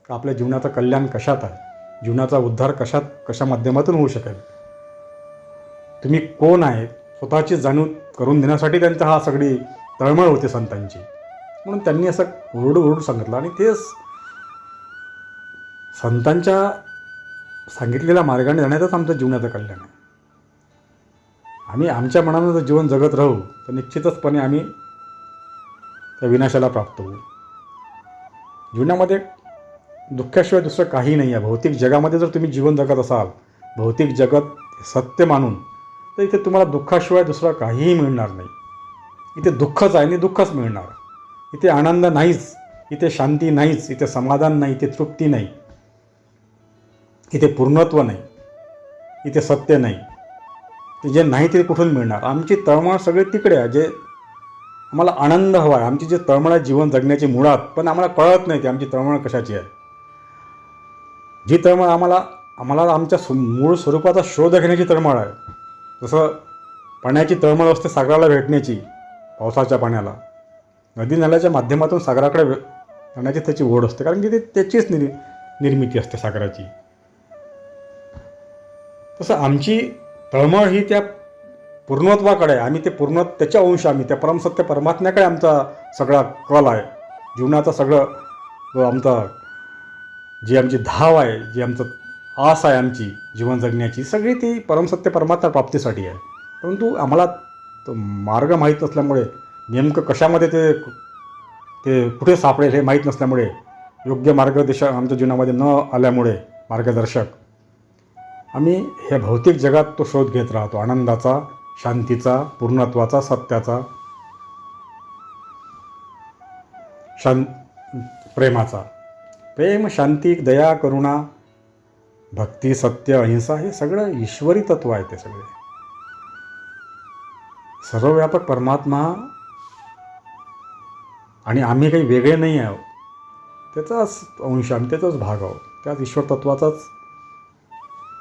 का आपल्या जीवनाचं कल्याण कशात आहे, जीवनाचा उद्धार कशा माध्यमातून होऊ शकेल. तुम्ही कोण आहे स्वतःची जाणीव करून देण्यासाठी त्यांचा हा सगळी तळमळ होती संतांची. म्हणून त्यांनी असं ओरडू सांगितलं, आणि तेच संतांच्या सांगितलेल्या मार्गाने जाण्यातच आमचं जीवनाचं कल्याण आहे. आम्ही आमच्या मनानं जर जीवन जगत राहू तर निश्चितचपणे आम्ही त्या विनाशाला प्राप्त होऊ. जीवनामध्ये दुःखाशिवाय दुसरं काही नाही आहे. भौतिक जगामध्ये जर तुम्ही जीवन जगत असाल, भौतिक जगत सत्य मानून, तर इथे तुम्हाला दुःखाशिवाय दुसरं काहीही मिळणार नाही. इथे दुःखच आहे आणि दुःखच मिळणार. इथे आनंद नाहीच, इथे शांती नाहीच, इथे समाधान नाही, इथे तृप्ती नाही, इथे पूर्णत्व नाही, इथे सत्य नाही. ते जे नाही ते कुठून मिळणार. आमची तळमळ सगळे तिकडे आहे. जे आम्हाला आनंद हवा आहे, आमची जे तळमळ आहे जीवन जगण्याची मुळात, पण आम्हाला कळत नाही ती आमची तळमळ कशाची आहे. जी तळमळ आम्हाला आमच्या मूळ स्वरूपाचा शोध घेण्याची तळमळ आहे. जसं पाण्याची तळमळ असते सागराला भेटण्याची, पावसाच्या पाण्याला, नदी नाल्याच्या माध्यमातून सागराकडे जाण्याची त्याची ओढ असते, कारण की त्याचीच निर्मिती असते सागराची. तसं आमची तळमळ ही त्या पूर्णत्वाकडे आहे. आम्ही ते त्याच्या अंश, आम्ही त्या परमसत्य परमात्म्याकडे आमचा सगळा कल आहे. जीवनाचा सगळं आमचा जी आमची धाव आहे, जी आमचं आस आहे आमची जीवन जगण्याची, सगळी ती परमसत्य परमात्मा प्राप्तीसाठी आहे. परंतु आम्हाला तो मार्ग माहीत नसल्यामुळे, नेमकं कशामध्ये ते कुठे सापडेल हे माहीत नसल्यामुळे, योग्य मार्गदर्शक आमच्या जीवनामध्ये न आल्यामुळे, मार्गदर्शक, आम्ही ह्या भौतिक जगात तो शोध घेत राहतो. आनंदाचा, शांतीचा, पूर्णत्वाचा, सत्याचा, प्रेमाचा. प्रेम, शांती, दया, करुणा, भक्ती, सत्य, अहिंसा हे सगळं ईश्वरी तत्व आहे. ते सगळे सर्वव्यापक परमात्मा, आणि आम्ही काही वेगळे नाही आहोत. त्याचाच अंश, आम्ही त्याचाच भाग आहोत. त्याच ईश्वर तत्वाचाच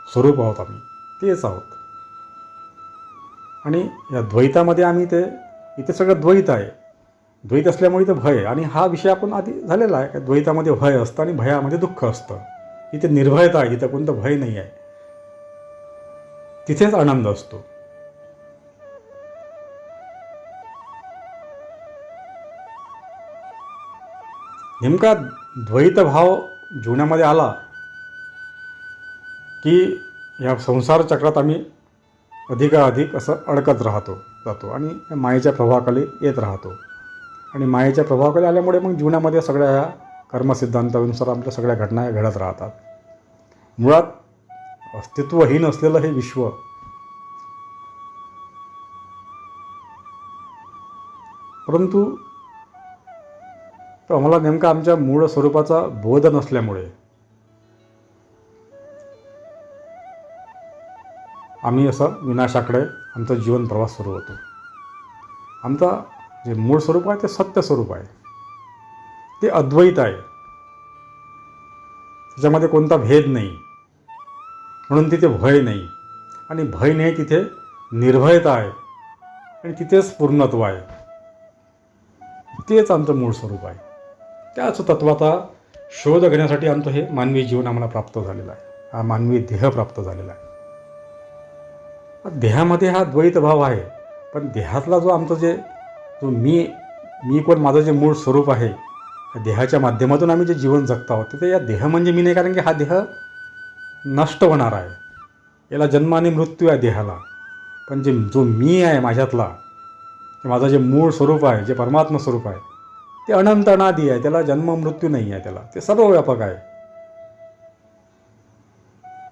स्वरूप आहोत. आम्ही तेच आहोत. आणि या द्वैतामध्ये आम्ही इथे सगळं द्वैत आहे. द्वैत असल्यामुळे इथं भय, आणि हा विषय आपण आधी झालेला आहे. द्वैतामध्ये भय असतं आणि भयामध्ये दुःख असतं. इथे निर्भयता आहे, इथं कोणतं भय नाही आहे, तिथेच आनंद असतो. नेमका द्वैत भाव जीवनामध्ये आला की या संसार चक्रात आम्ही अधिकाधिक असं अडकत जातो आणि या मायेच्या प्रभावाखाली येत राहतो. आणि मायेच्या प्रभावाखाली आल्यामुळे मग जीवनामध्ये सगळ्या ह्या कर्मसिद्धांतानुसार आपल्या सगळ्या घटना घडत राहतात. मुळात अस्तित्वहीन असलेलं हे विश्व परंतु आम्हाला नेमका आमच्या मूळ स्वरूपाचा बोध नसल्यामुळे आम्ही असं विनाशाकडे आमचा जीवन प्रवास सुरू होतो. आमचा जे मूळ स्वरूप आहे ते सत्य स्वरूप आहे, ते अद्वैत आहे, त्याच्यामध्ये कोणता भेद नाही, म्हणून तिथे भय नाही. आणि भय नाही तिथे निर्भयता आहे, आणि तिथेच पूर्णत्व आहे. तेच आमचं मूळ स्वरूप आहे. त्याच तत्वाचा शोध घेण्यासाठी आमचं हे मानवी जीवन आम्हाला प्राप्त झालेलं आहे, हा मानवी देह प्राप्त झालेला आहे. देहामध्ये हा द्वैत भाव आहे, पण देहातला जो आमचा जो मी कोण माझं जे मूळ स्वरूप आहे, देहाच्या माध्यमातून आम्ही जे जीवन जगत आहोत ते या देह म्हणजे मी नाही, कारण की हा देह नष्ट होणार आहे, याला जन्म आणि मृत्यू आहे देहाला. पण जो मी आहे माझ्यातला, ते माझं जे मूळ स्वरूप आहे, जे परमात्मा स्वरूप आहे, ते अनंत अनादी आहे, त्याला जन्म मृत्यू नाही आहे, त्याला ते सर्वव्यापक आहे,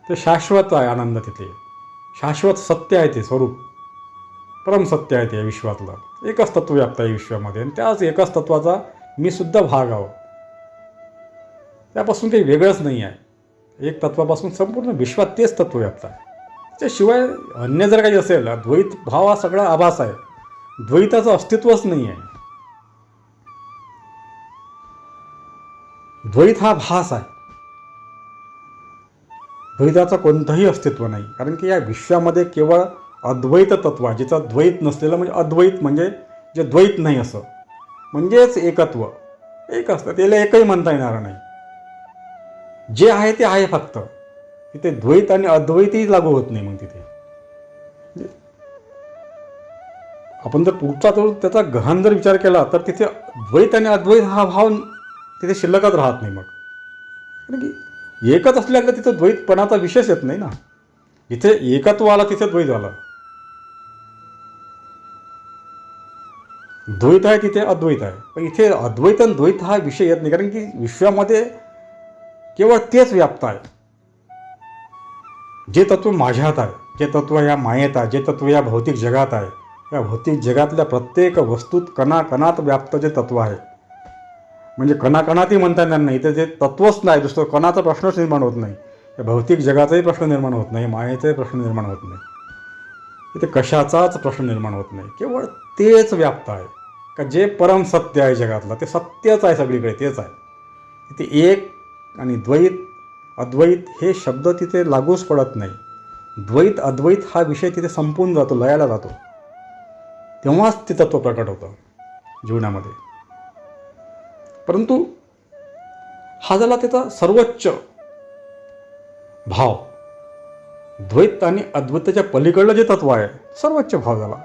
ते शाश्वत आहे. आनंद तिथे शाश्वत सत्य आहे, ते स्वरूप परम सत्य आहे, ते विश्वातलं एकच तत्व व्याप्त आहे विश्वामध्ये. आणि त्याच एकाच तत्वाचा मी सुद्धा भाग आहो, त्यापासून काही वेगळंच नाही आहे. एक तत्वापासून संपूर्ण विश्वात तेच तत्व व्याप्त आहे. त्याशिवाय अन्य जर काही असेल, द्वैत भाव हा सगळा आभास आहे, द्वैताचं अस्तित्वच नाही आहे. द्वैत हा भास आहे, द्वैताचं कोणतंही अस्तित्व नाही. कारण की या विश्वामध्ये केवळ अद्वैत तत्व आहे, जिचं द्वैत नसलेलं, म्हणजे अद्वैत म्हणजे जे द्वैत नाही असं, म्हणजेच एकत्व. एक असतं, त्याला एकही म्हणता येणार नाही. जे आहे ते आहे फक्त, तिथे द्वैत आणि अद्वैतही लागू होत नाही. मग तिथे आपण जर पुढचा त्याचा गहन जर विचार केला तर तिथे द्वैत आणि अद्वैत हा भाव तिथे शिल्लकच राहत नाही. मग कारण की एकच असल्यानं तिथं द्वैतपणाचा विशेष येत नाही ना. इथे एकत्व आला तिथे द्वैत आला, द्वैत आहे तिथे अद्वैत आहे, पण इथे अद्वैत आणि द्वैत हा विषय येत नाही. कारण की विश्वामध्ये केवळ तेच व्याप्त आहे. जे तत्व माझ्यात आहे, जे तत्व या मायेत आहे, जे तत्व या भौतिक जगात आहे, या भौतिक जगातल्या प्रत्येक वस्तूत कणाकणात व्याप्त जे तत्व आहे, म्हणजे कणाकणातही म्हणता येणार नाही, तर जे तत्वच नाही, दुसरं कणाचा प्रश्नच निर्माण होत नाही. या भौतिक जगाचाही प्रश्न निर्माण होत नाही, मायेचाही प्रश्न निर्माण होत नाही, इथे कशाचाच प्रश्न निर्माण होत नाही. केवळ तेच व्याप्त आहे का जे परम सत्य आहे जगातलं, ते सत्यच आहे सगळीकडे, तेच आहे. तिथे एक आणि द्वैत अद्वैत हे शब्द तिथे लागूच पडत नाही. द्वैत अद्वैत हा विषय तिथे संपून जातो, लयाला जातो, तेव्हाच ते तत्व प्रकट होतं जीवनामध्ये. परंतु हा झाला त्याचा सर्वोच्च भाव. द्वैत आणि अद्वैताच्या पलीकडलं जे तत्व आहे सर्वोच्च भाव झाला.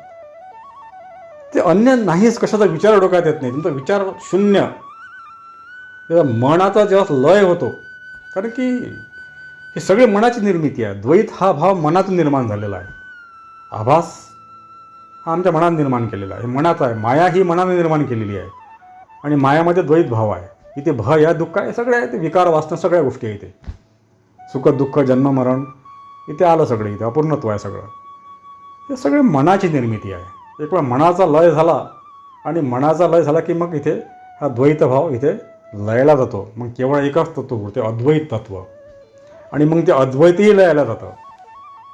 ते अन्य नाहीच, कशाचा विचार डोक्यात येत नाही, तुमचा विचार शून्य. त्याचा मनाचा जेव्हा लय होतो, कारण की हे सगळे मनाची निर्मिती आहे. द्वैत हा भाव मनातून निर्माण झालेला आहे, आभास हा आमच्या मनात निर्माण केलेला आहे, मनाचा आहे. माया ही मनाने निर्माण केलेली आहे, आणि मायामध्ये द्वैत भाव आहे. इथे भय या दुःख आहे, सगळे आहे ते, विकार वासना सगळ्या गोष्टी आहे इथे, सुख दुःख जन्म मरण इथे आलं सगळे, इथे अपूर्णत्व आहे सगळं. हे सगळे मनाची निर्मिती आहे. एक वेळ मनाचा लय झाला, आणि मनाचा लय झाला की मग इथे हा द्वैत भाव इथे लयाला जातो. मग केवळ एकच तत्व उरते, अद्वैत तत्व, आणि मग ते अद्वैतही लयाला जातं.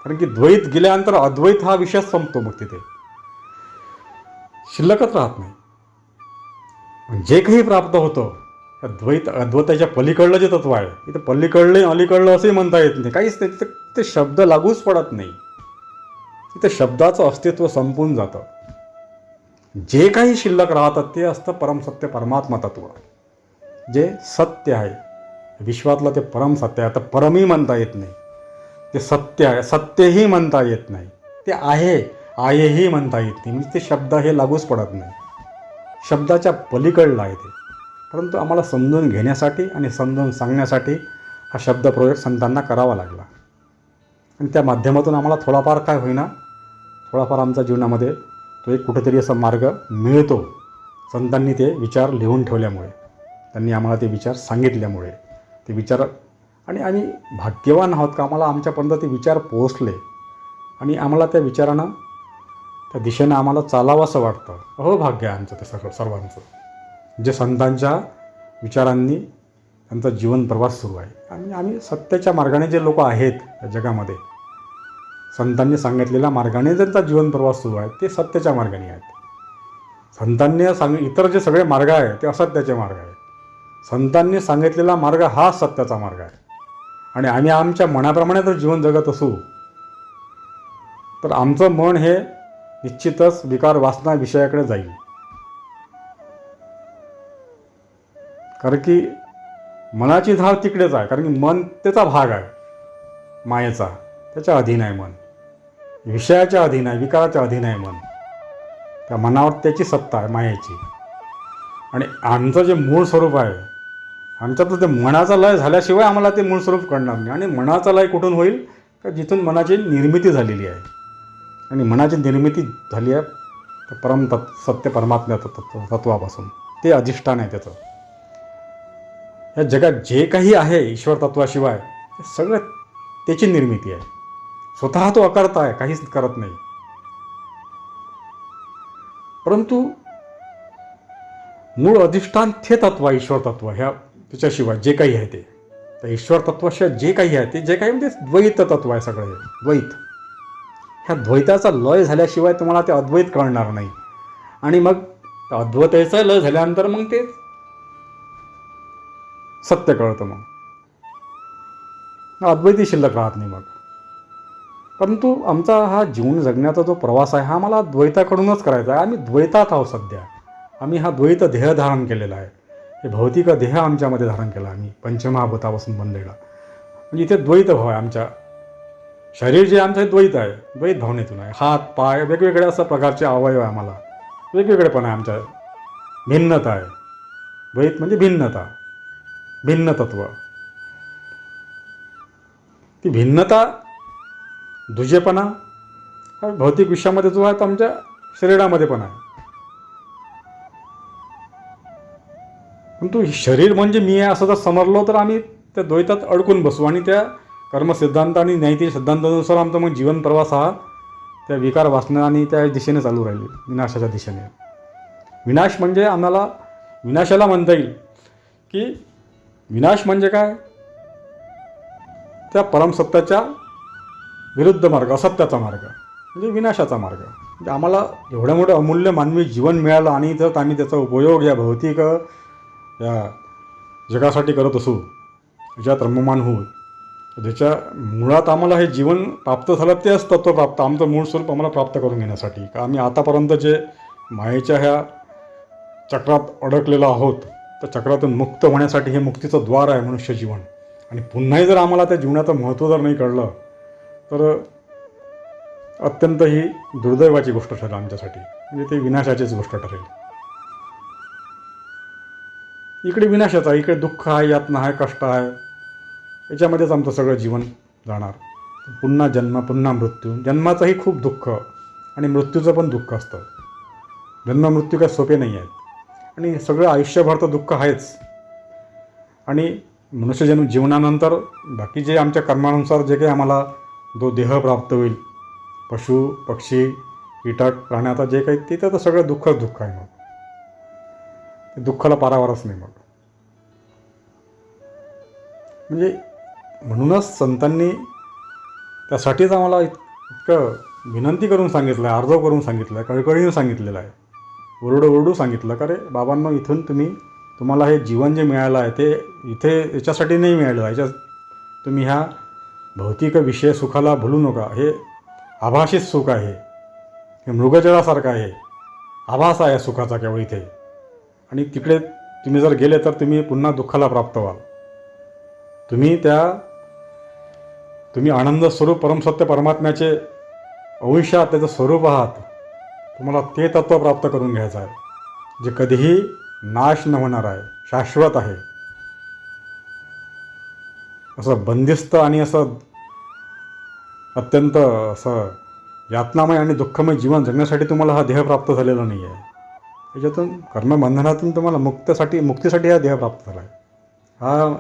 कारण की द्वैत गेल्यानंतर अद्वैत हा विषय संपतो, मग तिथे शिल्लकच राहत नाही. जे काही प्राप्त होतं द्वैत अद्वैताच्या पलीकडलं जे तत्व आहे, इथं पलीकडलं अलीकडलं असंही म्हणता येत नाही, काहीच नाही. तिथं ते शब्द लागूच पडत नाही, तिथे शब्दाचं अस्तित्व संपून जातं. जे काही शिल्लक राहतात ते असतं परमसत्य परमात्मा तत्व, जे सत्य आहे विश्वातलं, ते परम सत्य आहे. आता परमही म्हणता येत नाही, ते सत्य आहे, सत्यही म्हणता येत नाही, ते आहेही म्हणता येत नाही. म्हणजे ते शब्द हे लागूच पडत नाही, शब्दाच्या पलीकडलं आहे ते. परंतु आम्हाला समजून घेण्यासाठी आणि समजून सांगण्यासाठी हा शब्दप्रयोग संतांना करावा लागला. आणि त्या माध्यमातून आम्हाला थोडाफार काय होईना, थोडाफार आमच्या जीवनामध्ये तो एक कुठेतरी असा मार्ग मिळतो. संतांनी ते विचार लिहून ठेवल्यामुळे, त्यांनी आम्हाला ते विचार सांगितल्यामुळे, ते विचार, आणि आम्ही भाग्यवान आहोत का आम्हाला आमच्यापर्यंत ते विचार पोहोचले आणि आम्हाला त्या विचारानं, त्या दिशेनं आम्हाला चालावंसं वाटतं. अहोभाग्य आहे आमचं ते सगळं सर्वांचं, जे संतांच्या विचारांनी त्यांचा जीवन प्रवास सुरू आहे. आणि आम्ही सत्याच्या मार्गाने जे लोक आहेत या जगामध्ये, संतांनी सांगितलेल्या मार्गाने ज्यांचा जीवन प्रवास सुरू आहे ते सत्याच्या मार्गाने आहेत. संतांनी इतर जे सगळे मार्ग आहेत ते असत्याचे मार्ग आहेत. संतांनी सांगितलेला मार्ग हा सत्याचा मार्ग आहे. आणि आम्ही आमच्या मनाप्रमाणे जर जीवन जगत असू तर आमचं मन हे निश्चितच विकार वासना विषयाकडे जाईल. कारण की मनाची धाव तिकडेच आहे, कारण की मन त्याचा भाग आहे मायेचा, त्याच्या अधीन आहे मन, विषयाच्या अधीन आहे, विकाराच्या अधीन आहे मन. त्या मनावर त्याची सत्ता आहे मायेची. आणि आमचं जे मूळ स्वरूप आहे, आमच्यातलं ते मनाचा लय झाल्याशिवाय आम्हाला ते मूळ स्वरूप कळणार नाही. आणि मनाचा लय कुठून होईल का जिथून मनाची निर्मिती झालेली आहे. आणि मनाची निर्मिती झाली आहे तर सत्य परमात्म्या तत्वापासून, ते अधिष्ठान आहे त्याचं. या जगात जे काही आहे ईश्वर तत्वाशिवाय ते सगळं त्याची निर्मिती आहे. स्वतः तो अकर्ता आहे, काहीच करत नाही. परंतु मूळ अधिष्ठान ते तत्व आहे, ईश्वर तत्व. ह्या त्याच्याशिवाय जे काही आहे ते, त्या ईश्वर तत्वाशिवाय जे काही आहे ते, जे काही म्हणजे द्वैत तत्व आहे सगळं हे द्वैत. ह्या द्वैताचा लय झाल्याशिवाय तुम्हाला ते अद्वैत कळणार नाही. आणि मग अद्वैताचा लय झाल्यानंतर मग ते सत्य कळतं. मग अद्वैती शिल्लक राहत नाही मग. परंतु आमचा हा जीवन जगण्याचा जो प्रवास आहे हा मला द्वैताकडूनच करायचा आहे. आम्ही द्वैतात आहोत सध्या. आम्ही हा द्वैत देह धारण केलेला आहे. हे भौतिक देह आमच्यामध्ये धारण केला आम्ही, पंचमहाभूतापासून बनलेला. म्हणजे इथे द्वैत भाव आहे. आमच्या शरीर जे आमचं द्वैत आहे, द्वैत भावनेतून आहे. हात पाय वेगवेगळ्या अशा प्रकारचे अवयव आहे. आम्हाला वेगवेगळेपण आहे, आमच्या भिन्नता आहे. द्वैत म्हणजे भिन्नता, भिन्न तत्व. ती भिन्नता, दुजेपणा हा भौतिक विश्वामध्ये जो आहे तो आमच्या शरीरामध्ये पण आहे. परंतु शरीर म्हणजे मी आहे असं जर समजलो तर आम्ही त्या द्वैतात अडकून बसू. आणि त्या कर्मसिद्धांत आणि नैतिक सिद्धांतानुसार आमचा मग जीवन प्रवास हा त्या विकार वासना आणि त्या दिशेने चालू राहील, विनाशाच्या दिशेने. विनाश म्हणजे आम्हाला विनाशाला म्हणता येईल की विनाश म्हणजे काय, त्या परमसत्याच्या विरुद्ध मार्ग, असत्याचा मार्ग म्हणजे विनाशाचा मार्ग. म्हणजे आम्हाला एवढं मोठं अमूल्य मानवी जीवन मिळालं आणि जर आम्ही त्याचा उपयोग या भौतिक या जगासाठी करत असू, ज्यात रममान होऊ, ज्याच्या मुळात आम्हाला हे जीवन प्राप्त झालं तेच तत्व प्राप्त, आमचं मूळ स्वरूप आम्हाला प्राप्त करून घेण्यासाठी. का आम्ही आतापर्यंत जे मायेच्या ह्या चक्रात अडकलेलो आहोत, त्या चक्रातून मुक्त होण्यासाठी हे मुक्तीचं द्वार आहे मनुष्य जीवन. आणि पुन्हाही जर आम्हाला त्या जीवनाचं महत्त्व जर नाही कळलं तर अत्यंत ही दुर्दैवाची गोष्ट ठरेल आमच्यासाठी. म्हणजे ते विनाशाचीच गोष्ट ठरेल. इकडे विनाशाचा, इकडे दुःख आहे, यातना आहे, कष्ट आहे, याच्यामध्येच आमचं सगळं जीवन जाणार. पुन्हा जन्म, पुन्हा मृत्यू. जन्माचंही खूप दुःख आणि मृत्यूचं पण दुःख असतं. जन्म मृत्यू काय सोपे नाही आहेत. आणि सगळं आयुष्यभर तर दुःख आहेच. आणि मनुष्य जीवनानंतर बाकी जे आमच्या कर्मानुसार जे काही आम्हाला जो देह प्राप्त होईल, पशु पक्षी कीटक प्राण्याचा जे काही, तिथं तर सगळं दुःखच दुःख आहे. मग ते दुःखाला पारावारच नाही मग. म्हणजे म्हणूनच संतांनी त्यासाठीच आम्हाला इतकं विनंती करून सांगितलं आहे, अर्ज करून सांगितलं आहे, कळकळीनं सांगितलेलं आहे, ओरडू सांगितलं का रे बाबांनो, इथून तुम्हाला हे जीवन जे मिळालं आहे ते इथे याच्यासाठी नाही मिळालं. याच्यात तुम्ही ह्या भौतिक विषय सुखाला भुलू नका. हे आभाषित सुख आहे, हे मृगजळासारखं आहे, आभास आहे सुखाचा केवळ इथे. आणि तिकडे तुम्ही जर गेले तर तुम्ही पुन्हा दुःखाला प्राप्त व्हाल. तुम्ही आनंद स्वरूप परमसत्य परमात्म्याचे अंश आहात, त्याचं स्वरूप आहात. तुम्हाला ते तत्त्व प्राप्त करून घ्यायचं आहे जे कधीही नाश न होणार आहे. शाश्वत आहे. असं बंदिस्त आणि असं अत्यंत असं यातनामय आणि दुःखमय जीवन जगण्यासाठी तुम्हाला हा देह प्राप्त झालेला नाही आहे. त्याच्यातून कर्मबंधनातून तुम्हाला मुक्तीसाठी हा देह प्राप्त झाला आहे.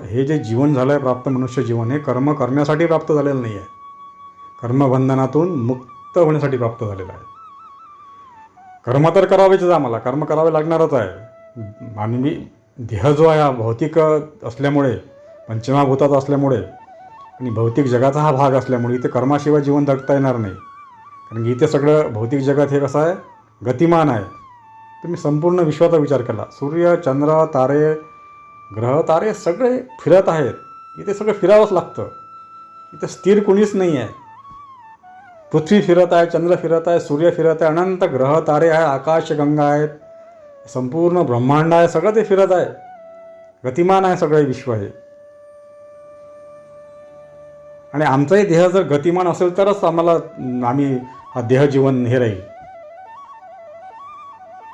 हे जे जीवन झालं आहे प्राप्त, मनुष्य जीवन, हे कर्म करण्यासाठी प्राप्त झालेलं नाही आहे. कर्मबंधनातून मुक्त होण्यासाठी प्राप्त झालेलं आहे. कर्म तर करावेच आम्हाला, कर्म करावे लागणारच आहे. मानवी देह जो आहे हा भौतिक असल्यामुळे, पंचमहाभूताचा असल्यामुळे आणि भौतिक जगाचा हा भाग असल्यामुळे इथे कर्माशिवाय जीवन जगता येणार नाही. कारण की इथे सगळं भौतिक जगत हे कसं आहे, गतिमान आहे. तुम्ही संपूर्ण विश्वाचा विचार केला, सूर्य, चंद्र, तारे, ग्रह, तारे सगळे फिरत आहेत. इथे सगळं फिरावंच लागतं. इथे स्थिर कोणीच नाही आहे. पृथ्वी फिरत आहे, चंद्र फिरत आहे, सूर्य फिरत आहे, अनंत ग्रह तारे आहे, आकाश गंगा आहेत, संपूर्ण ब्रह्मांड आहे, सगळं ते फिरत आहे. गतिमान आहे सगळे विश्व हे. आणि आमचाही देह जर गतिमान असेल तरच आम्ही हा देह जीवन हे राहील.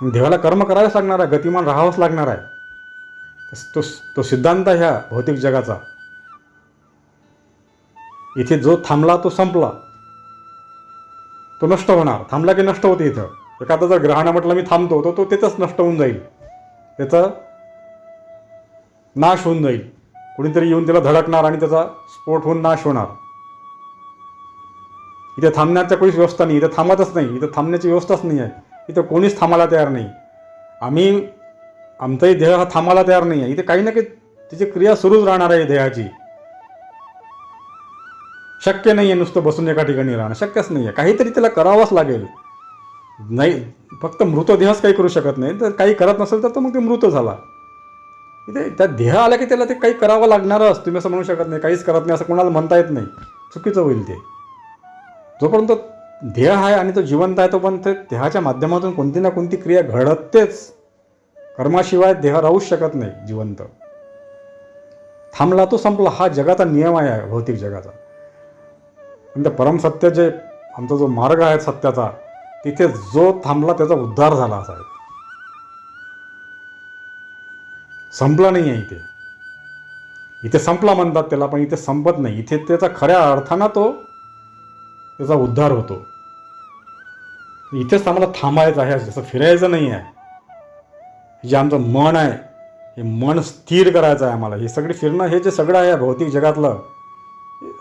देहाला कर्म करावेच लागणार आहे, गतिमान राहावंच लागणार आहे. तो सिद्धांत ह्या भौतिक जगाचा. इथे जो थांबला तो संपला, तो नष्ट होणार. थांबला की नष्ट होते. इथं एखादा जर ग्रहानं म्हटलं मी थांबतो, तो तिथंच नष्ट होऊन जाईल, त्याचा नाश होऊन जाईल. कुणीतरी येऊन त्याला धडकणार आणि त्याचा स्फोट होऊन नाश होणार. इथे थांबण्याच्या कोणीच व्यवस्था नाही. इथं थांबतच नाही. इथं थांबण्याची व्यवस्थाच नाही आहे. इथं कोणीच थांबायला तयार नाही. आमचाही देह हा थांबायला तयार नाही आहे. इथे काही ना काही तिची क्रिया सुरूच राहणार आहे देहाची. शक्य नाही आहे नुसतं बसून एका ठिकाणी राहणं, शक्यच नाही आहे. काहीतरी त्याला करावंच लागेल. नाही फक्त मृतदेहच काही करू शकत नाही. तर काही करत नसेल तर मग ते मृत झाला. इथे त्या देह आला की त्याला ते काही करावं लागणारच. तुम्ही असं म्हणू शकत नाही काहीच करत नाही असं कोणाला म्हणता येत नाही. चुकीचं होईल ते. जोपर्यंत देह आहे आणि तो जिवंत आहे तोपर्यंत देहाच्या माध्यमातून कोणती ना कोणती क्रिया घडतेच. कर्माशिवाय देह राहूच शकत नाही जिवंत. थांबला तो संपला, हा जगाचा नियम आहे भौतिक जगाचा. पण ते परमसत्य जे आमचा जो मार्ग आहे सत्याचा, तिथे जो थांबला त्याचा उद्धार झाला असा आहे. संपला नाही आहे इथे संपला म्हणतात त्याला, पण इथे संपत नाही. इथे त्याचा खऱ्या अर्थानं त्याचा उद्धार होतो. इथेच आम्हाला थांबायचं आहे, जसं फिरायचं नाही आहे. जे आमचं मन आहे हे मन स्थिर करायचं आहे आम्हाला. हे सगळे फिरणं हे जे सगळं आहे भौतिक जगातलं,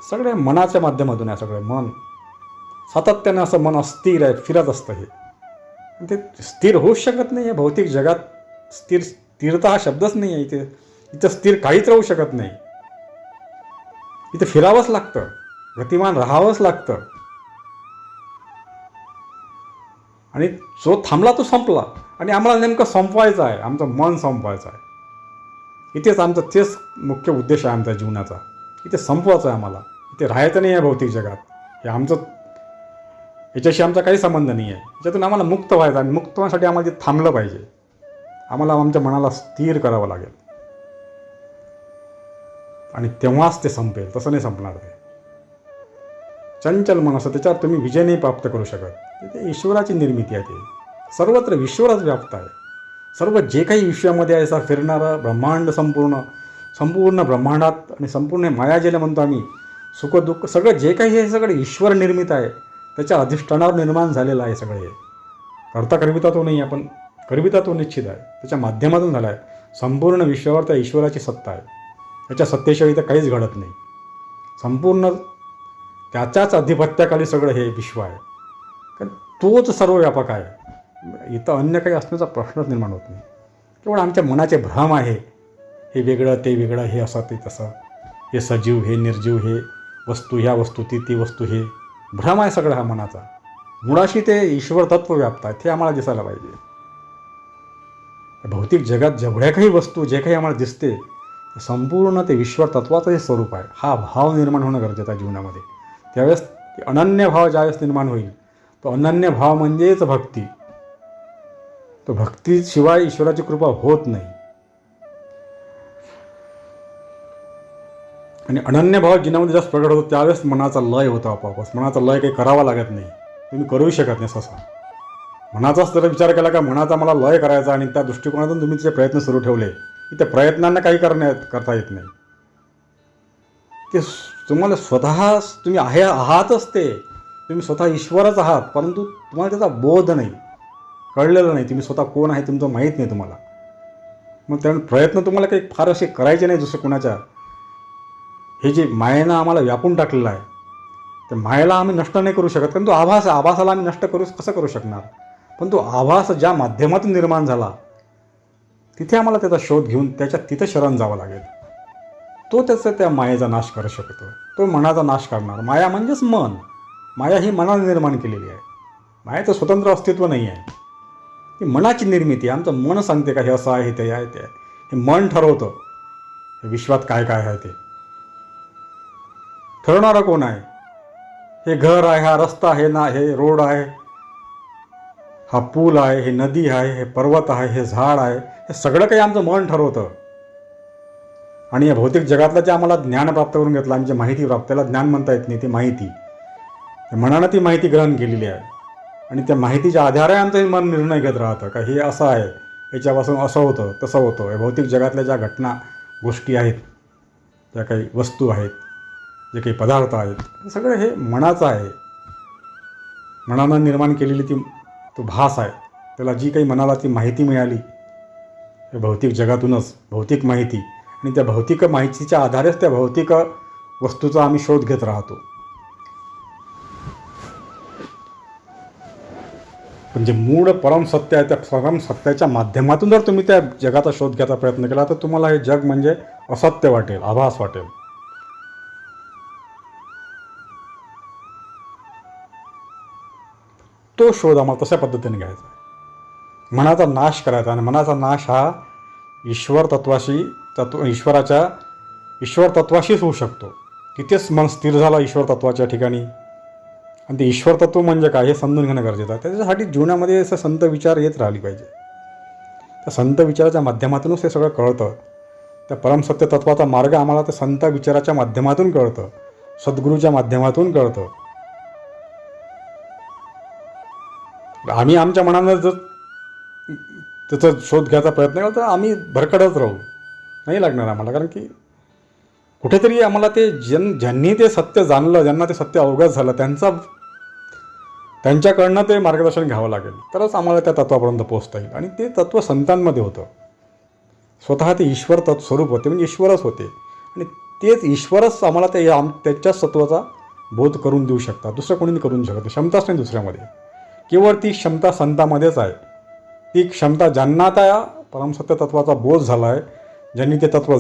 सगळे मनाच्या माध्यमातून आहे. सगळे मन सातत्याने असं मन अस्थिर आहे, फिरत असतं. हे ते स्थिर होऊच शकत नाही आहे भौतिक जगात. स्थिरता हा शब्दच नाही आहे इथं स्थिर काहीच राहू शकत नाही. इथे फिरावंच लागतं, गतिमान राहावंच लागतं. आणि जो थांबला तो संपला. आणि आम्हाला नेमकं संपवायचं आहे, आमचं मन संपवायचं आहे. इथेच आमचं तेच मुख्य उद्देश आहे आमच्या जीवनाचा. इथे संपवायचं आहे आम्हाला. इथे राहायचं नाही आहे भौतिक जगात. याच्याशी आमचा काही संबंध नाही आहे. याच्यातून आम्हाला मुक्त व्हायचं आणि मुक्त होण्यासाठी आम्हाला ते थांबलं पाहिजे. आम्हाला आमच्या मनाला स्थिर करावं लागेल आणि तेव्हाच ते संपेल. तसं नाही संपणार ते. चंचल मन असं, त्याच्यावर तुम्ही विजय नाही प्राप्त करू शकत. ते ईश्वराची निर्मिती आहे. ते सर्वत्र ईश्वरच व्याप्त आहे. सर्व जे काही विश्वामध्ये आहे असा फिरणारं ब्रह्मांड, संपूर्ण ब्रह्मांडात आणि संपूर्ण मायाजेला म्हणतो आम्ही, सुख दुःख सगळं जे काही आहे सगळं ईश्वर निर्मित आहे. त्याच्या अधिष्ठानावर निर्माण झालेलं आहे सगळे. करता करविता तो नाही, आपण करविता तो निश्चित आहे. त्याच्या माध्यमातून झाला आहे. संपूर्ण विश्वावर त्या ईश्वराची सत्ता आहे. त्याच्या सत्तेशिवाय इथं काहीच घडत नाही. संपूर्ण त्याच्याच अधिपत्याखाली सगळं हे विश्व आहे. कारण तोच सर्व व्यापक आहे. इथं अन्य काही असण्याचा प्रश्नच निर्माण होत नाही. केवळ आमच्या मनाचे भ्रम आहे. हे वेगळं ते वेगळं, हे असं ते तसं, हे सजीव हे निर्जीव, हे वस्तू ह्या वस्तू ती वस्तू, हे भ्रम आहे सगळं हा मनाचा. मुळाशी ते ईश्वर तत्व व्याप्त आहे. ते आम्हाला दिसायला पाहिजे. भौतिक जगात जेवढ्या काही वस्तू जे काही आम्हाला दिसते संपूर्ण ते ईश्वर तत्वाचं हे स्वरूप आहे. हा भाव निर्माण होणं गरजेचं आहे जीवनामध्ये. त्यावेळेस अनन्य भाव ज्यावेळेस निर्माण होईल, तो अनन्य भाव म्हणजेच भक्ती. तो भक्तीशिवाय ईश्वराची कृपा होत नाही. आणि अनन्य भाव जीवनामध्ये जास्त प्रकट होतो त्यावेळेस मनाचा लय होतो आपोआपच. मनाचा लय काही करावा लागत नाही. तुम्ही करूही शकत नाही सहसा. मनाचाच जर विचार केला का मनाचा मला लय करायचा आणि त्या दृष्टिकोनातून तुम्ही तिचे प्रयत्न सुरू ठेवले इथे प्रयत्नांना काही करता येत नाही. ते तुम्हाला स्वतः तुम्ही आहातच ते, तुम्ही स्वतः ईश्वरच आहात, परंतु तुम्हाला त्याचा बोध नाही, कळलेलं नाही. तुम्ही स्वतः कोण आहे तुमचं माहीत नाही तुम्हाला. मग त्यामुळे प्रयत्न तुम्हाला काही फार असे करायचे नाही दुसरे कुणाच्या. हे जे मायेनं आम्हाला व्यापून टाकलेलं आहे, त्या मायेला आम्ही नष्ट नाही करू शकत. कारण तो आभास आहे, आभासाला आम्ही नष्ट कसं करू शकणार. पण तो आभास ज्या माध्यमातून निर्माण झाला तिथे आम्हाला त्याचा शोध घेऊन तिथं शरण जावं लागेल. तो त्या मायेचा नाश करू शकतो, तो मनाचा नाश करणार. माया म्हणजेच मन. माया ही मनाने निर्माण केलेली आहे. मायाचं स्वतंत्र अस्तित्व नाही आहे, ही मनाची निर्मिती आहे. आमचं मन सांगते का हे असं आहे, ते आहे, ते आहे. हे मन ठरवतं हे विश्वात काय काय आहे ते. ठरवणारं कोण आहे? हे घर आहे, हा रस्ता आहे ना, हे रोड आहे, हा पूल आहे, हे नदी आहे, हे पर्वत आहे, हे झाड आहे, हे सगळं काही आमचं मन ठरवतं. आणि या भौतिक जगातलं जे आम्हाला ज्ञान प्राप्त करून घेतलं, आमची माहिती प्राप्त, त्याला ज्ञान म्हणता येत नाही, ती माहिती. मनानं ती माहिती ग्रहण केलेली आहे आणि त्या माहितीच्या आधारे आमचं मन निर्णय घेत राहतं का हे असं आहे, याच्यापासून असं होतं, तसं होतं. या भौतिक जगातल्या ज्या घटना गोष्टी आहेत, ज्या काही वस्तू आहेत, जे काही पदार्थ आहेत, हे सगळं हे मनाचं आहे. मनानं निर्माण केलेली तो भास आहे. त्याला जी काही मनाला ती माहिती मिळाली हे भौतिक जगातूनच, भौतिक माहिती, आणि त्या भौतिक माहितीच्या आधारेच त्या भौतिक वस्तूचा आम्ही शोध घेत राहतो. पण जे मूळ परमसत्य आहे, त्या परमसत्याच्या माध्यमातून जर तुम्ही त्या जगाचा शोध घ्यायचा प्रयत्न केला तर तुम्हाला हे जग म्हणजे असत्य वाटेल, आभास वाटेल. तो शोध आम्हाला तशा पद्धतीने घ्यायचा आहे. मनाचा नाश करायचा. आणि मनाचा नाश हा ईश्वर तत्वाशीच होऊ शकतो. तिथेच मन स्थिर झालं ईश्वर तत्वाच्या ठिकाणी. आणि ते ईश्वर तत्व म्हणजे काय हे समजून घेणं गरजेचं आहे. त्याच्यासाठी जीवनामध्ये असं संत विचार येत राहिली पाहिजे. त्या संत विचाराच्या माध्यमातूनच हे सगळं कळतं. त्या परमसत्य तत्वाचा मार्ग आम्हाला त्या संत विचाराच्या माध्यमातून कळतं, सद्गुरूच्या माध्यमातून कळतं. आम्ही आमच्या मनानं जर त्याचा शोध घ्यायचा प्रयत्न केला तर आम्ही भरकटत राहू, नाही लागणार आम्हाला. कारण की कुठेतरी आम्हाला ते ज्यांनी ते सत्य जाणलं, ज्यांना ते सत्य अवगत झालं, त्यांच्याकडनं ते मार्गदर्शन घ्यावं लागेल, तरच आम्हाला त्या तत्वापर्यंत पोहोचता येईल. आणि ते तत्व संतांमध्ये होतं. स्वतः ते ईश्वर स्वरूप होते, म्हणजे ईश्वरच होते. आणि तेच ईश्वरच आम्हाला त्याच्याच तत्वाचा बोध करून देऊ शकतात. दुसरं कोणी करून शकत, क्षमताच नाही दुसऱ्यामध्ये. केवळ ती क्षमता संतांमध्येच आहे. ती क्षमता ज्यांना त्या परमसत्य तत्वाचा बोध झाला आहे, ज्यांनी ते तत्व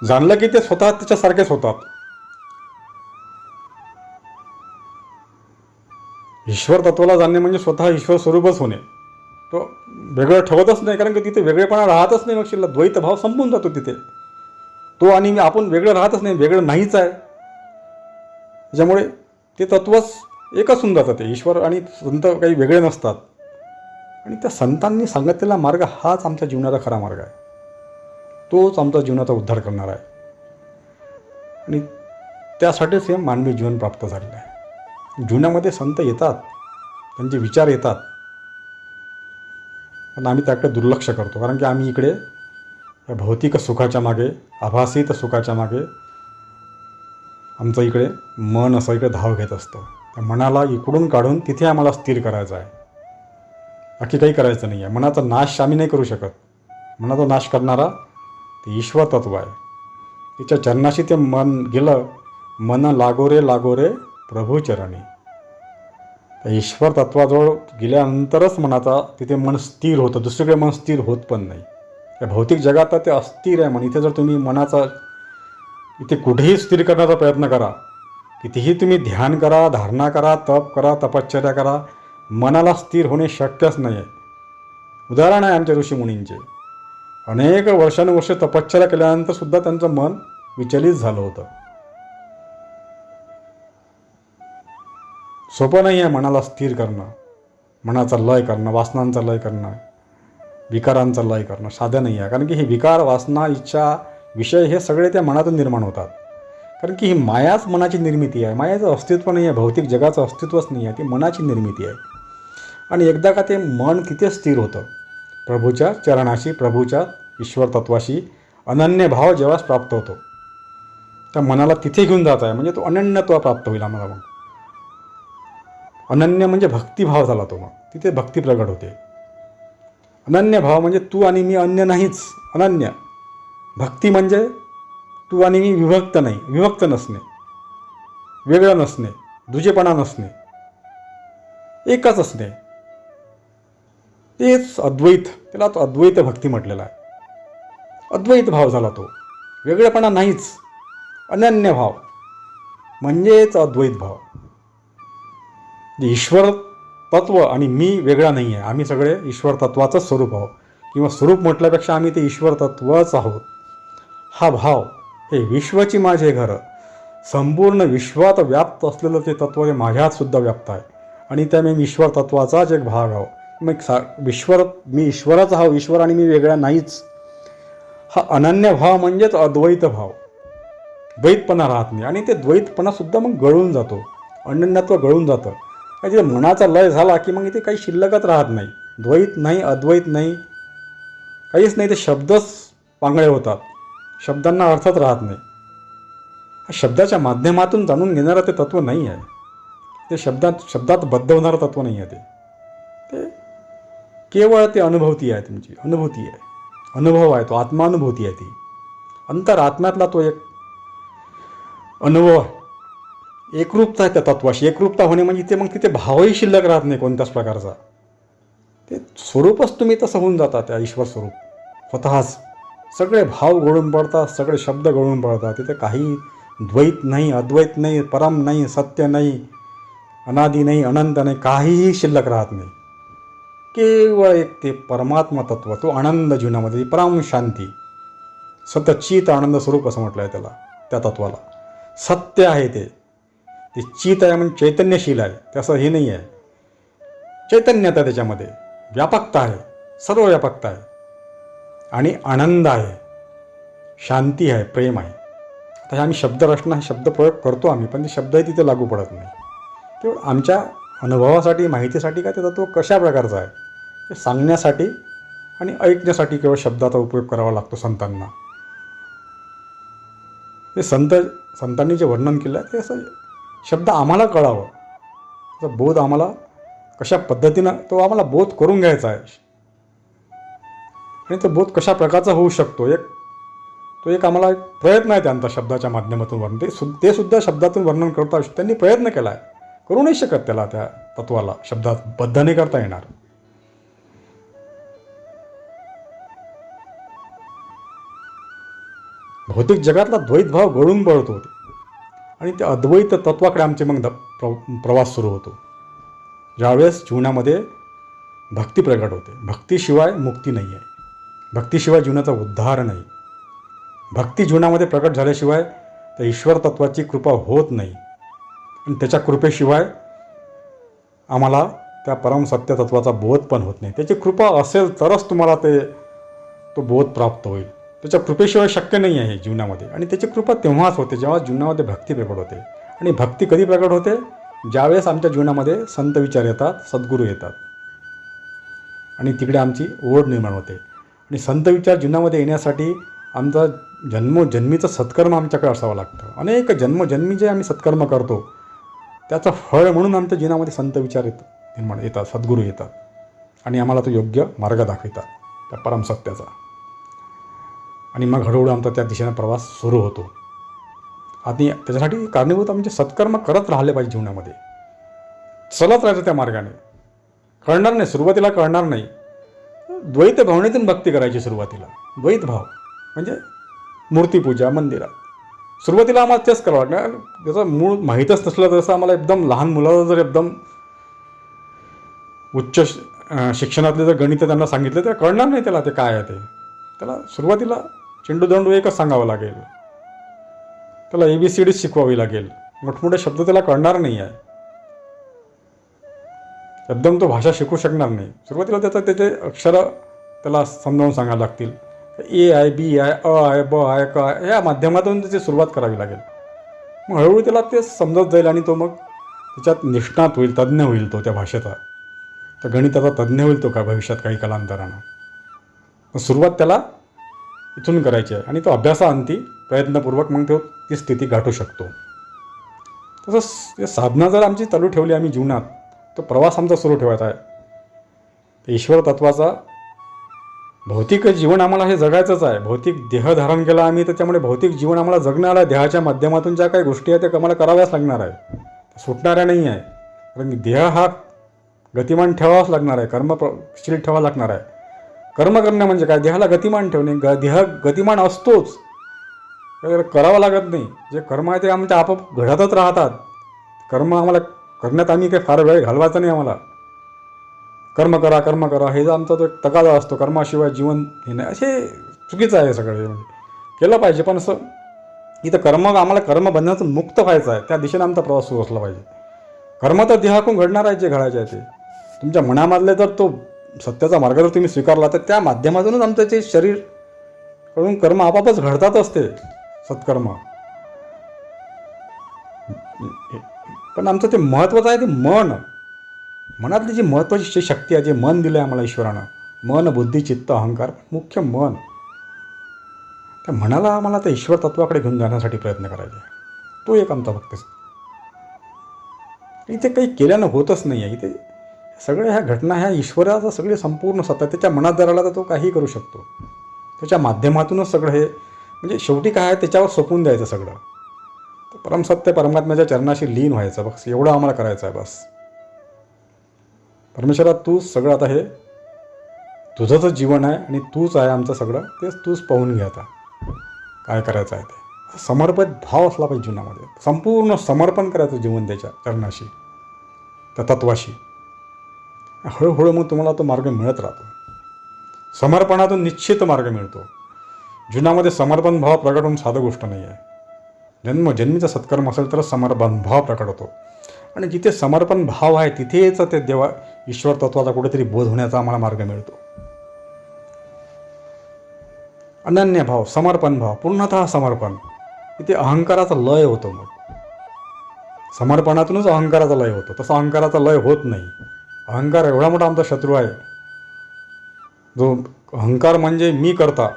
जाणलं की ते स्वतः त्याच्यासारखेच होतात. ईश्वर तत्वाला जाणणे म्हणजे स्वतः ईश्वर स्वरूपच होणे. तो वेगळं ठेवतच नाही, कारण की तिथे वेगळेपणा राहतच नाही. मग शिल्लक द्वैत भाव संपून जातो तिथे. तो आणि आपण वेगळं राहतच नाही, वेगळं नाहीच आहे. त्याच्यामुळे ते तत्वच एकच होऊन जातं. ते ईश्वर आणि संत काही वेगळे नसतात. आणि त्या संतांनी सांगितलेला मार्ग हाच आमच्या जीवनाचा खरा मार्ग आहे. तोच आमचा जीवनाचा उद्धार करणार आहे. आणि त्यासाठीच हे मानवी जीवन प्राप्त झालेलं आहे. जीवनामध्ये संत येतात, त्यांचे विचार येतात, पण आम्ही त्याकडे दुर्लक्ष करतो. कारण की आम्ही इकडे या भौतिक सुखाच्या मागे, आभासित सुखाच्या मागे आमचं इकडे मन असं इकडे धाव घेत असतं. त्या मनाला इकडून काढून तिथे आम्हाला स्थिर करायचं आहे, बाकी काही करायचं नाही आहे. मनाचा नाश आम्ही नाही करू शकत. मनाचा नाश करणारा ते ईश्वर तत्व आहे. तिच्या चरणाशी ते मन गेलं, मन लागोरे प्रभू चरणी. त्या ईश्वर तत्वाजवळ गेल्यानंतरच मनाचा तिथे मन स्थिर होतं. दुसरीकडे मन स्थिर होत पण नाही. या भौतिक जगात ते अस्थिर आहे मन. इथे जर तुम्ही मनाचा इथे कुठेही स्थिर करण्याचा प्रयत्न करा, कितीही तुम्ही ध्यान करा, धारणा करा, तप करा, तपश्चर्या करा, मनाला स्थिर होणे शक्यच नाही आहे. उदाहरण आहे आमच्या ऋषीमुनींचे. अनेक वर्षानुवर्ष तपश्चर्या केल्यानंतर सुद्धा त्यांचं मन विचलित झालं होतं. सोपं नाही आहे मनाला स्थिर करणं, मनाचा लय करणं, वासनांचा लय करणं, विकारांचा लय करणं साधं नाही आहे. कारण की हे विकार, वासना, इच्छा, विषय हे सगळे त्या मनातून निर्माण होतात. कारण की ही मायाच मनाची निर्मिती आहे. मायाचं अस्तित्व नाही आहे, भौतिक जगाचं अस्तित्वच नाही आहे, ती मनाची निर्मिती आहे. आणि एकदा का ते मन तिथे स्थिर होतं, प्रभूच्या चरणाशी, प्रभूच्या ईश्वर तत्वाशी अनन्य भाव जेव्हा प्राप्त होतो, त्या मनाला तिथे घेऊन जात आहे, म्हणजे तो अनन्यत्व प्राप्त होईल आम्हाला. मग अनन्य म्हणजे भक्तिभाव झाला तो, मग तिथे भक्ती प्रगट होते. अनन्य भाव म्हणजे तू आणि मी अन्य नाहीच, अनन्य. भक्ती म्हणजे तू आणि मी विभक्त नाही, विभक्त नसणे, वेगळं नसणे, दुजेपणा नसणे, एकच असणे. तेच अद्वैत, त्याला तो अद्वैत भक्ती म्हटलेला आहे. अद्वैत भाव झाला तो, वेगळेपणा नाहीच, अनन्य भाव म्हणजेच अद्वैत भाव. ईश्वर तत्व आणि मी वेगळा नाही आहे, आम्ही सगळे ईश्वर तत्वाचंच स्वरूप आहोत, किंवा स्वरूप म्हटल्यापेक्षा आम्ही ते ईश्वर तत्वच आहोत. हा भाव, हे विश्वाची माझे घर, संपूर्ण विश्वात व्याप्त असलेलं ते तत्व हे माझ्यात सुद्धा व्याप्त आहे, आणि त्या मी ईश्वर तत्वाचाच एक भाग आहो. मग मी ईश्वराचा आहो, ईश्वर आणि मी वेगळा नाहीच. हा अनन्य भाव म्हणजेच अद्वैत भाव. द्वैतपणा राहत नाही, आणि ते द्वैतपणासुद्धा मग गळून जातो, अनन्यत्व गळून जातं. म्हणजे मनाचा लय झाला की मग इथे काही शिल्लकच राहत नाही. द्वैत नाही, अद्वैत नाही, काहीच नाही. ते शब्दच पांगळे होतात, शब्दांना अर्थच राहत नाही. हा शब्दाच्या माध्यमातून जाणून घेणारं ते तत्व नाही आहे, ते शब्दात बद्ध होणारं तत्व नाही आहे. ते केवळ ते अनुभूती आहे, तुमची अनुभूती आहे, अनुभव आहे, तो आत्मानुभूती आहे. ती अंतरात्म्यातला तो एक अनुभव आहे. एकरूपता आहे त्या तत्वाशी. एकरूपता होणे म्हणजे ते मग तिथे भावही शिल्लक राहत नाही कोणत्याच प्रकारचा. ते स्वरूपच तुम्ही तसं होऊन जाता, त्या ईश्वर स्वरूप स्वतःच. सगळे भाव गळून पडतात, सगळे शब्द गळून पडतात. तिथे काही द्वैत नाही, अद्वैत नाही, परम नाही, सत्य नाही, अनादि नाही, अनंत नाही, काहीही शिल्लक राहत नाही. केवळ एक ते परमात्मा तत्व, तो आनंद जीवनामध्ये, परम शांती, सतचित आनंद स्वरूप असं म्हटलं आहे त्याला, त्या तत्वाला. सत्य आहे ते चित आहे, म्हणजे चैतन्यशील आहे. त्याचं हे नाही आहे, चैतन्यता त्याच्यामध्ये, व्यापकता आहे, सर्व व्यापकता आहे, आणि आनंद आहे, शांती आहे, प्रेम आहे. आता हे आम्ही शब्दरचना, हे शब्दप्रयोग करतो आम्ही, पण ते शब्दही तिथे लागू पडत नाही. तेवढं आमच्या अनुभवासाठी, माहितीसाठी काय ते तत्व कशा प्रकारचं आहे हे सांगण्यासाठी आणि ऐकण्यासाठी केवळ शब्दाचा उपयोग करावा लागतो संतांना. हे संतांनी जे वर्णन केलं आहे ते असं शब्द आम्हाला कळावं, त्याचा बोध आम्हाला कशा पद्धतीनं तो आम्हाला बोध करून घ्यायचा आहे, आणि तो बोध कशा प्रकारचा होऊ शकतो, तो एक आम्हाला एक प्रयत्न आहे त्यांचा शब्दाच्या माध्यमातून वर्णन. ते सुद्धा शब्दातून वर्णन करता त्यांनी प्रयत्न केला आहे, करू नाही शकत त्याला, त्या तत्वाला शब्दात बद्ध नाही करता येणार. भौतिक जगातला द्वैतभाव गळून पडतो, आणि त्या अद्वैत तत्वाकडे आमचे मग प्रवास सुरू होतो. ज्यावेळेस जीवनामध्ये भक्ती प्रगट होते. भक्तीशिवाय मुक्ती नाही आहे, भक्तीशिवाय जीवनाचा उद्धार नाही. भक्ती जीवनामध्ये प्रकट झाल्याशिवाय त्या ईश्वर तत्वाची कृपा होत नाही, आणि त्याच्या कृपेशिवाय आम्हाला त्या परम सत्य तत्वाचा बोध पण होत नाही. त्याची कृपा असेल तरच तुम्हाला तो बोध प्राप्त होईल. त्याच्या कृपेशिवाय शक्य नाही आहे जीवनामध्ये, आणि त्याची कृपा तेव्हाच होते जेव्हा जीवनामध्ये भक्ती प्रकट होते. आणि भक्ती कधी प्रकट होते? ज्यावेळेस आमच्या जीवनामध्ये संत विचार येतात, सद्गुरू येतात, आणि तिकडे आमची ओढ निर्माण होते. आणि संत विचार जीवनामध्ये येण्यासाठी आमचा जन्मोजन्मीचं सत्कर्म आमच्याकडे असावं लागतं. अनेक जन्मोजन्मी जे आम्ही सत्कर्म करतो त्याचं फळ म्हणून आमच्या जीवनामध्ये संत विचार येतात, सद्गुरू येतात, आणि आम्हाला तो योग्य मार्ग दाखवितात त्या परम सत्याचा. आणि मग हळूहळू आमचा त्या दिशेनं प्रवास सुरू होतो. आणि त्याच्यासाठी कारणीभूत आमचे सत्कर्म करत राहिले पाहिजे जीवनामध्ये, चलत राहायचं त्या मार्गाने. कळणार नाही, सुरुवातीला कळणार नाही. द्वैत भावनेतून भक्ती करायची सुरुवातीला. द्वैत भाव म्हणजे मूर्तीपूजा मंदिरात सुरुवातीला आम्हाला तेच करावं लागणार. त्याचं मूळ माहीतच नसलं तर असं आम्हाला एकदम लहान मुलाला जर एकदम उच्च शिक्षणातले जर गणित त्यांना सांगितलं तर कळणार नाही त्याला ते काय आहे ते. त्याला सुरुवातीला चेंडूदंडू एकच सांगावं लागेल, त्याला ABCD शिकवावी लागेल. मोठमोठे शब्द त्याला कळणार नाही आहे, एकदम तो भाषा शिकू शकणार नाही. सुरुवातीला त्याचे अक्षरं त्याला समजावून सांगायला लागतील. A आहे, B आहे, अ आहे, ब आहे, क आहे, या माध्यमातून त्याची सुरुवात करावी लागेल. मग हळूहळू त्याला ते समजत जाईल, आणि तो मग त्याच्यात निष्णात होईल, तज्ज्ञ होईल तो त्या भाषेचा, त्या गणिताचा तज्ज्ञ होईल तो का भविष्यात काही कालांतरानं. सुरुवात त्याला इथून करायची आहे आणि तो अभ्यासाअंती प्रयत्नपूर्वक मग तो ती स्थिती गाठू शकतो. तसंच साधना जर आमची चालू ठेवली आम्ही जीवनात, तो प्रवास आमचा सुरू ठेवायचा आहे. ईश्वर तत्वाचा भौतिक जीवन आम्हाला हे जगायचंच आहे. भौतिक देह धारण केला आम्ही, तर त्यामुळे भौतिक जीवन आम्हाला जगण्याला देहाच्या माध्यमातून ज्या काही गोष्टी आहेत त्या आम्हाला कराव्याच लागणार आहे, सुटणाऱ्या नाही आहे. कारण की देह हा गतिमान ठेवावाच लागणार आहे, कर्मशील ठेवावा लागणार आहे. कर्म करणं म्हणजे काय? देहाला गतिमान ठेवणे. देह गतिमान असतोच, करावं लागत नाही. जे कर्म आहे ते आमच्या आपोआप घडतच राहतात. कर्म आम्हाला करण्यात आम्ही काही फार वेळ घालवायचा नाही. आम्हाला कर्म करा हे जो आमचा तो एक तकाजा असतो, कर्माशिवाय जीवन हे नाही, असे चुकीचं आहे सगळं. म्हणजे केलं पाहिजे, पण असं इथं आम्हाला कर्मबंधनातून मुक्त व्हायचं आहे, त्या दिशेने आमचा प्रवास सुरू असला पाहिजे. कर्म तर देहाकडून घडणार आहे, जे घडायचे आहे ते तुमच्या मनामधले जर तो सत्याचा मार्ग जर तुम्ही स्वीकारला, तर त्या माध्यमातूनच आमचं जे शरीर कडून कर्म आपापच घडतात असते, सत्कर्म. पण आमचं ते महत्त्वाचं आहे, ते मनातली जी महत्त्वाची जी शक्ती आहे, जे मन दिलं आहे आम्हाला ईश्वरानं, मन बुद्धी चित्त अहंकार, मुख्य मन. त्या मनाला आम्हाला त्या ईश्वर तत्वाकडे घेऊन जाण्यासाठी प्रयत्न करायचे. तो एक आमचा फक्त. इथे काही केल्यानं होतच नाही आहे. इथे सगळ्या ह्या घटना ह्या ईश्वराचा सगळे संपूर्ण सत्ता त्याच्या मनात जर आला तर तो काही करू शकतो. त्याच्या माध्यमातूनच सगळं हे, म्हणजे शेवटी काय आहे त्याच्यावर सोपून द्यायचं सगळं. तर परमसत्य परमात्म्याच्या चरणाशी लीन व्हायचं, बस एवढं आम्हाला करायचं आहे. बस परमेश्वरा, तूच सगळं, आता हे तुझंच जीवन आहे आणि तूच आहे आमचं सगळं, तेच तूच पाहून घे. आता काय करायचं आहे ते समर्पित भाव असला पाहिजे जीवनामध्ये. संपूर्ण समर्पण करायचं जीवन त्याच्या चरणाशी, त्या तत्वाशी. हळूहळू मग तुम्हाला तो मार्ग मिळत राहतो. समर्पणातून निश्चित मार्ग मिळतो. जीवनामध्ये समर्पण भाव प्रकट होऊन साधं गोष्ट नाही आहे. जन्मीचा सत्कर्म असेल तरच समर्पण भाव प्रकट होतो. आणि जिथे समर्पण भाव आहे तिथेच ते ईश्वर तत्वाचा कुठेतरी बोध होण्याचा आम्हाला मार्ग मिळतो. अनन्य भाव, समर्पण भाव, पूर्णतः समर्पण, इथे अहंकाराचा लय होतो. मग समर्पणातूनच अहंकाराचा लय होतो. तसा अहंकाराचा लय होत नाही. अहंकार एवढा मोठा आमचा शत्रू आहे. जो अहंकार म्हणजे मी करता,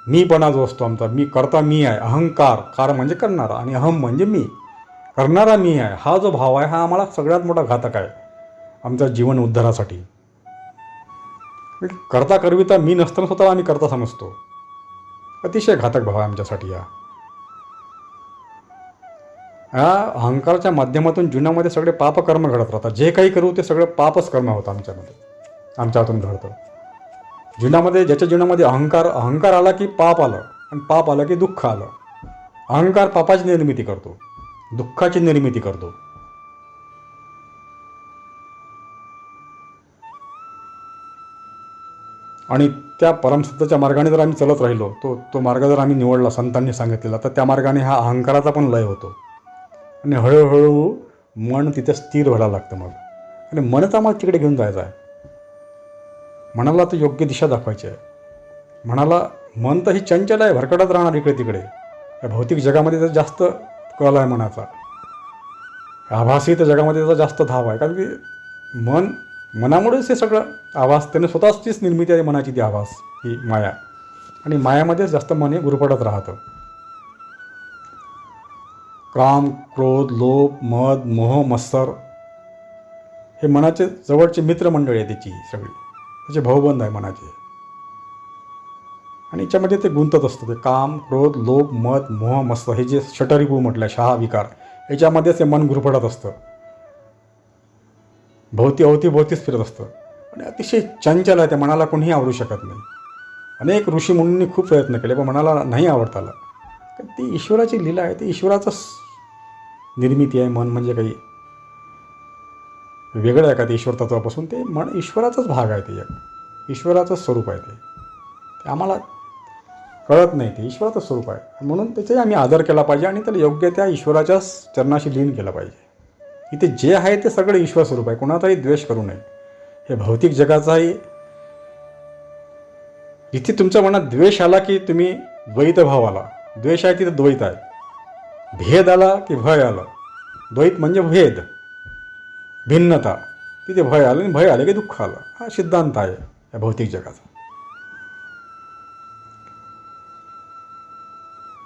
मीपणा जो असतो आमचा, मी करता मी आहे. अहंकार, कार म्हणजे करणारा, आणि अहम म्हणजे मी, करणारा मी आहे. हा जो भाव आहे हा आम्हाला सगळ्यात मोठा घातक आहे आमच्या जीवन उद्धारासाठी. करता करविता मी नसताना स्वतःला आम्ही करता समजतो. अतिशय घातक भाव आहे आमच्यासाठी. या अहंकाराच्या माध्यमातून जीवनामध्ये सगळे पापकर्म घडत राहतात. जे काही करू ते सगळं पापच कर्म होतं आमच्यामध्ये, आमच्या हातून घडतं. जीवनामध्ये, ज्याच्या जीवनामध्ये अहंकार आला की पाप आलं, आणि पाप आलं की दुःख आलं. अहंकार पापाची निर्मिती करतो, दुःखाची निर्मिती करतो. आणि त्या परमसत्याच्या मार्गाने जर आम्ही चालत राहिलो, तो मार्ग जर आम्ही निवडला संतांनी सांगितलेला, तर त्या मार्गाने हा अहंकाराचा पण लय होतो. आणि हळूहळू मन तिथे स्थिर व्हायला लागतं. मग आणि मनच आम्हाला तिकडे घेऊन जायचं आहे. मनाला तर योग्य दिशा दाखवायची आहे. मन तर ही चंचल आहे, भरकटत राहणार इकडे तिकडे. या भौतिक जगामध्ये तर जास्त कल आहे मनाचा. आभासी तर जगामध्ये त्याचा जास्त धाव आहे. कारण की मनामुळेच हे सगळं आभास, त्याने स्वतःचीच निर्मिती आहे मनाची, ती आभास, ही माया. आणि मायामध्येच जास्त मन हे गुरफटत राहतं. काम, क्रोध, लोभ, मद, मोह, मत्सर हे मनाचे जवळचे मित्रमंडळी आहे त्याची सगळी, त्याचे भाऊबंद आहे मनाचे. आणि याच्यामध्ये ते गुंतत असतं. ते काम, क्रोध, लोभ, मद, मोह, मत्सर हे जे षटरिपू म्हटलं, 6 विकार, याच्यामध्येच ते मन गुरफटत असतं. अवतीभोवतीच फिरत असतं. आणि अतिशय चंचल आहे. त्या मनाला कोणीही आवडू शकत नाही. अनेक ऋषीमुनींनी खूप प्रयत्न केले, पण मनाला नाही आवडता आला. ती ईश्वराची लीला आहे. ती ईश्वराचंच निर्मिती आहे. मन म्हणजे काही वेगळं आहे का ते ईश्वर तत्वापासून? ते मन ईश्वराचाच भाग आहे. ते ईश्वराचंच स्वरूप आहे. ते आम्हाला कळत नाही. ते ईश्वराचं स्वरूप आहे. म्हणून त्याचाही आम्ही आदर केला पाहिजे आणि त्याला योग्य त्या ईश्वराच्या चरणाशी लीन केला पाहिजे. इथे जे आहे ते सगळं ईश्वर स्वरूप आहे. कोणाचाही द्वेष करू नये. हे भौतिक जगाचाही, जिथे तुमच्या मनात द्वेष आला की तुम्ही द्वैत भाव आला. द्वेष आहे तिथे द्वैत आहे. भेद आला की भय आलं. द्वैत म्हणजे भेद, भिन्नता, तिथे भय आलं, आणि भय आले की दुःख आलं. हा सिद्धांत आहे या भौतिक जगाचा.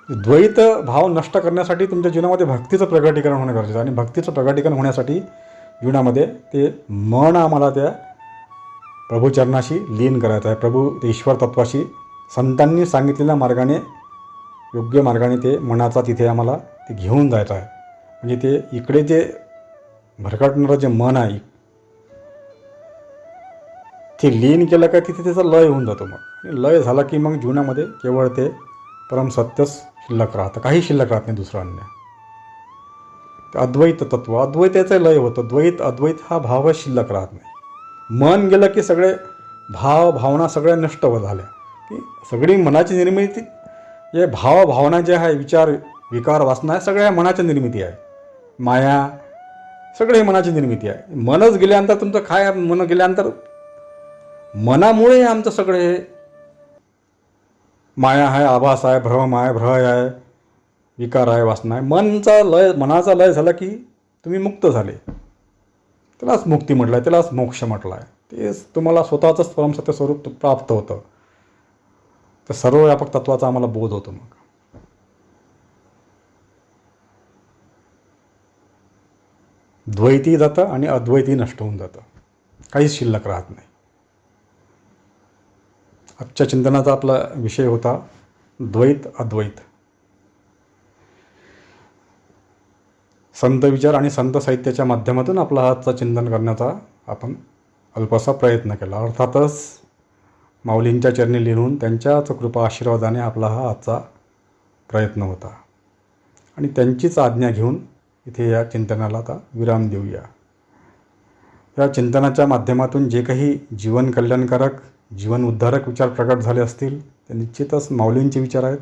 द्वैत भाव नष्ट करण्यासाठी तुमच्या जीवनामध्ये भक्तीचं प्रगटीकरण होणं गरजेचं आहे. आणि भक्तीचं प्रगटीकरण होण्यासाठी जीवनामध्ये ते मन आम्हाला त्या प्रभुचरणाशी लीन करायचं आहे. प्रभू ते ईश्वर तत्वाशी संतांनी सांगितलेल्या मार्गाने, योग्य मार्गाने ते मनाचा तिथे आम्हाला ते घेऊन जायचं आहे. म्हणजे ते इकडे जे भरकटणारं जे मन आहे ते लीन केलं का तिथे त्याचा लय होऊन जातो. मग लय झाला की मग जीवनामध्ये केवळ ते परमसत्यच शिल्लक राहतं, काही शिल्लक राहत नाही दुसरं अन्य. अद्वैत तत्व, अद्वैताचं लय होतं. द्वैत अद्वैत हा भावच शिल्लक राहत नाही. मन गेलं की सगळे भाव भावना सगळ्या नष्ट होत झाल्या की सगळी मनाची निर्मिती, जे भाव भावना जे आहे, विचार विकार वासना आहे, सगळ्या मनाची निर्मिती आहे. माया सगळे मनाची निर्मिती आहे. मनच गेल्यानंतर तुमचं काय, मन गेल्यानंतर मनामुळे आमचं सगळे हे माया आहे, आभास आहे, भ्रम आहे, भ्रय आहे, विकार आहे, वासना आहे. मनाचा लय झाला की तुम्ही मुक्त झाले. त्यालाच मुक्ती म्हटलं आहे, त्यालाच मोक्ष म्हटलं आहे. तेच तुम्हाला स्वतःचंच परमसत्य स्वरूप प्राप्त होतं. तर सर्वव्यापक तत्वाचा आम्हाला बोध होतो. मग द्वैती जातं आणि अद्वैती नष्ट होऊन जातं, काहीच शिल्लक राहत नाही. आजच्या चिंतनाचा आपला विषय होता द्वैत अद्वैत. संत विचार आणि संत साहित्याच्या माध्यमातून आपला आजचा चिंतन करण्याचा आपण अल्पसा प्रयत्न केला. अर्थातच माऊलींच्या चरणी लिहून त्यांच्याच कृपा आशीर्वादाने आपला हा आजचा प्रयत्न होता. आणि त्यांचीच आज्ञा घेऊन इथे या चिंतनाला आता विराम देऊया. या चिंतनाच्या माध्यमातून जे काही जीवन कल्याणकारक, जीवन उद्धारक विचार प्रकट झाले असतील ते निश्चितच माऊलींचे विचार आहेत.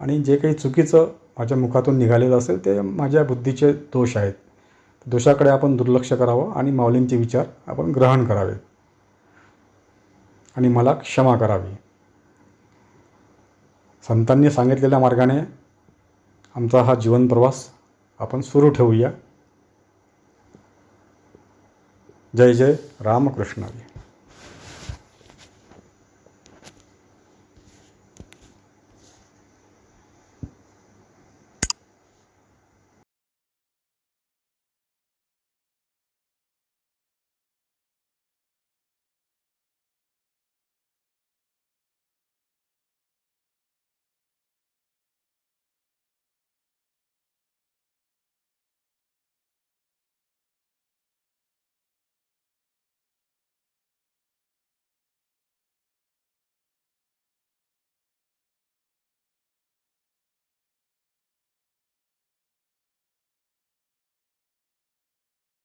आणि जे काही चुकीचं माझ्या मुखातून निघालेलं असेल ते माझ्या बुद्धीचे दोष आहेत. दोषाकडे आपण दुर्लक्ष करावं आणि माऊलींचे विचार आपण ग्रहण करावे आणि मला क्षमा करावी. संतांनी सांगितलेल्या मार्गाने आमचा हा जीवन प्रवास आपण सुरू ठेवूया. जय जय रामकृष्ण.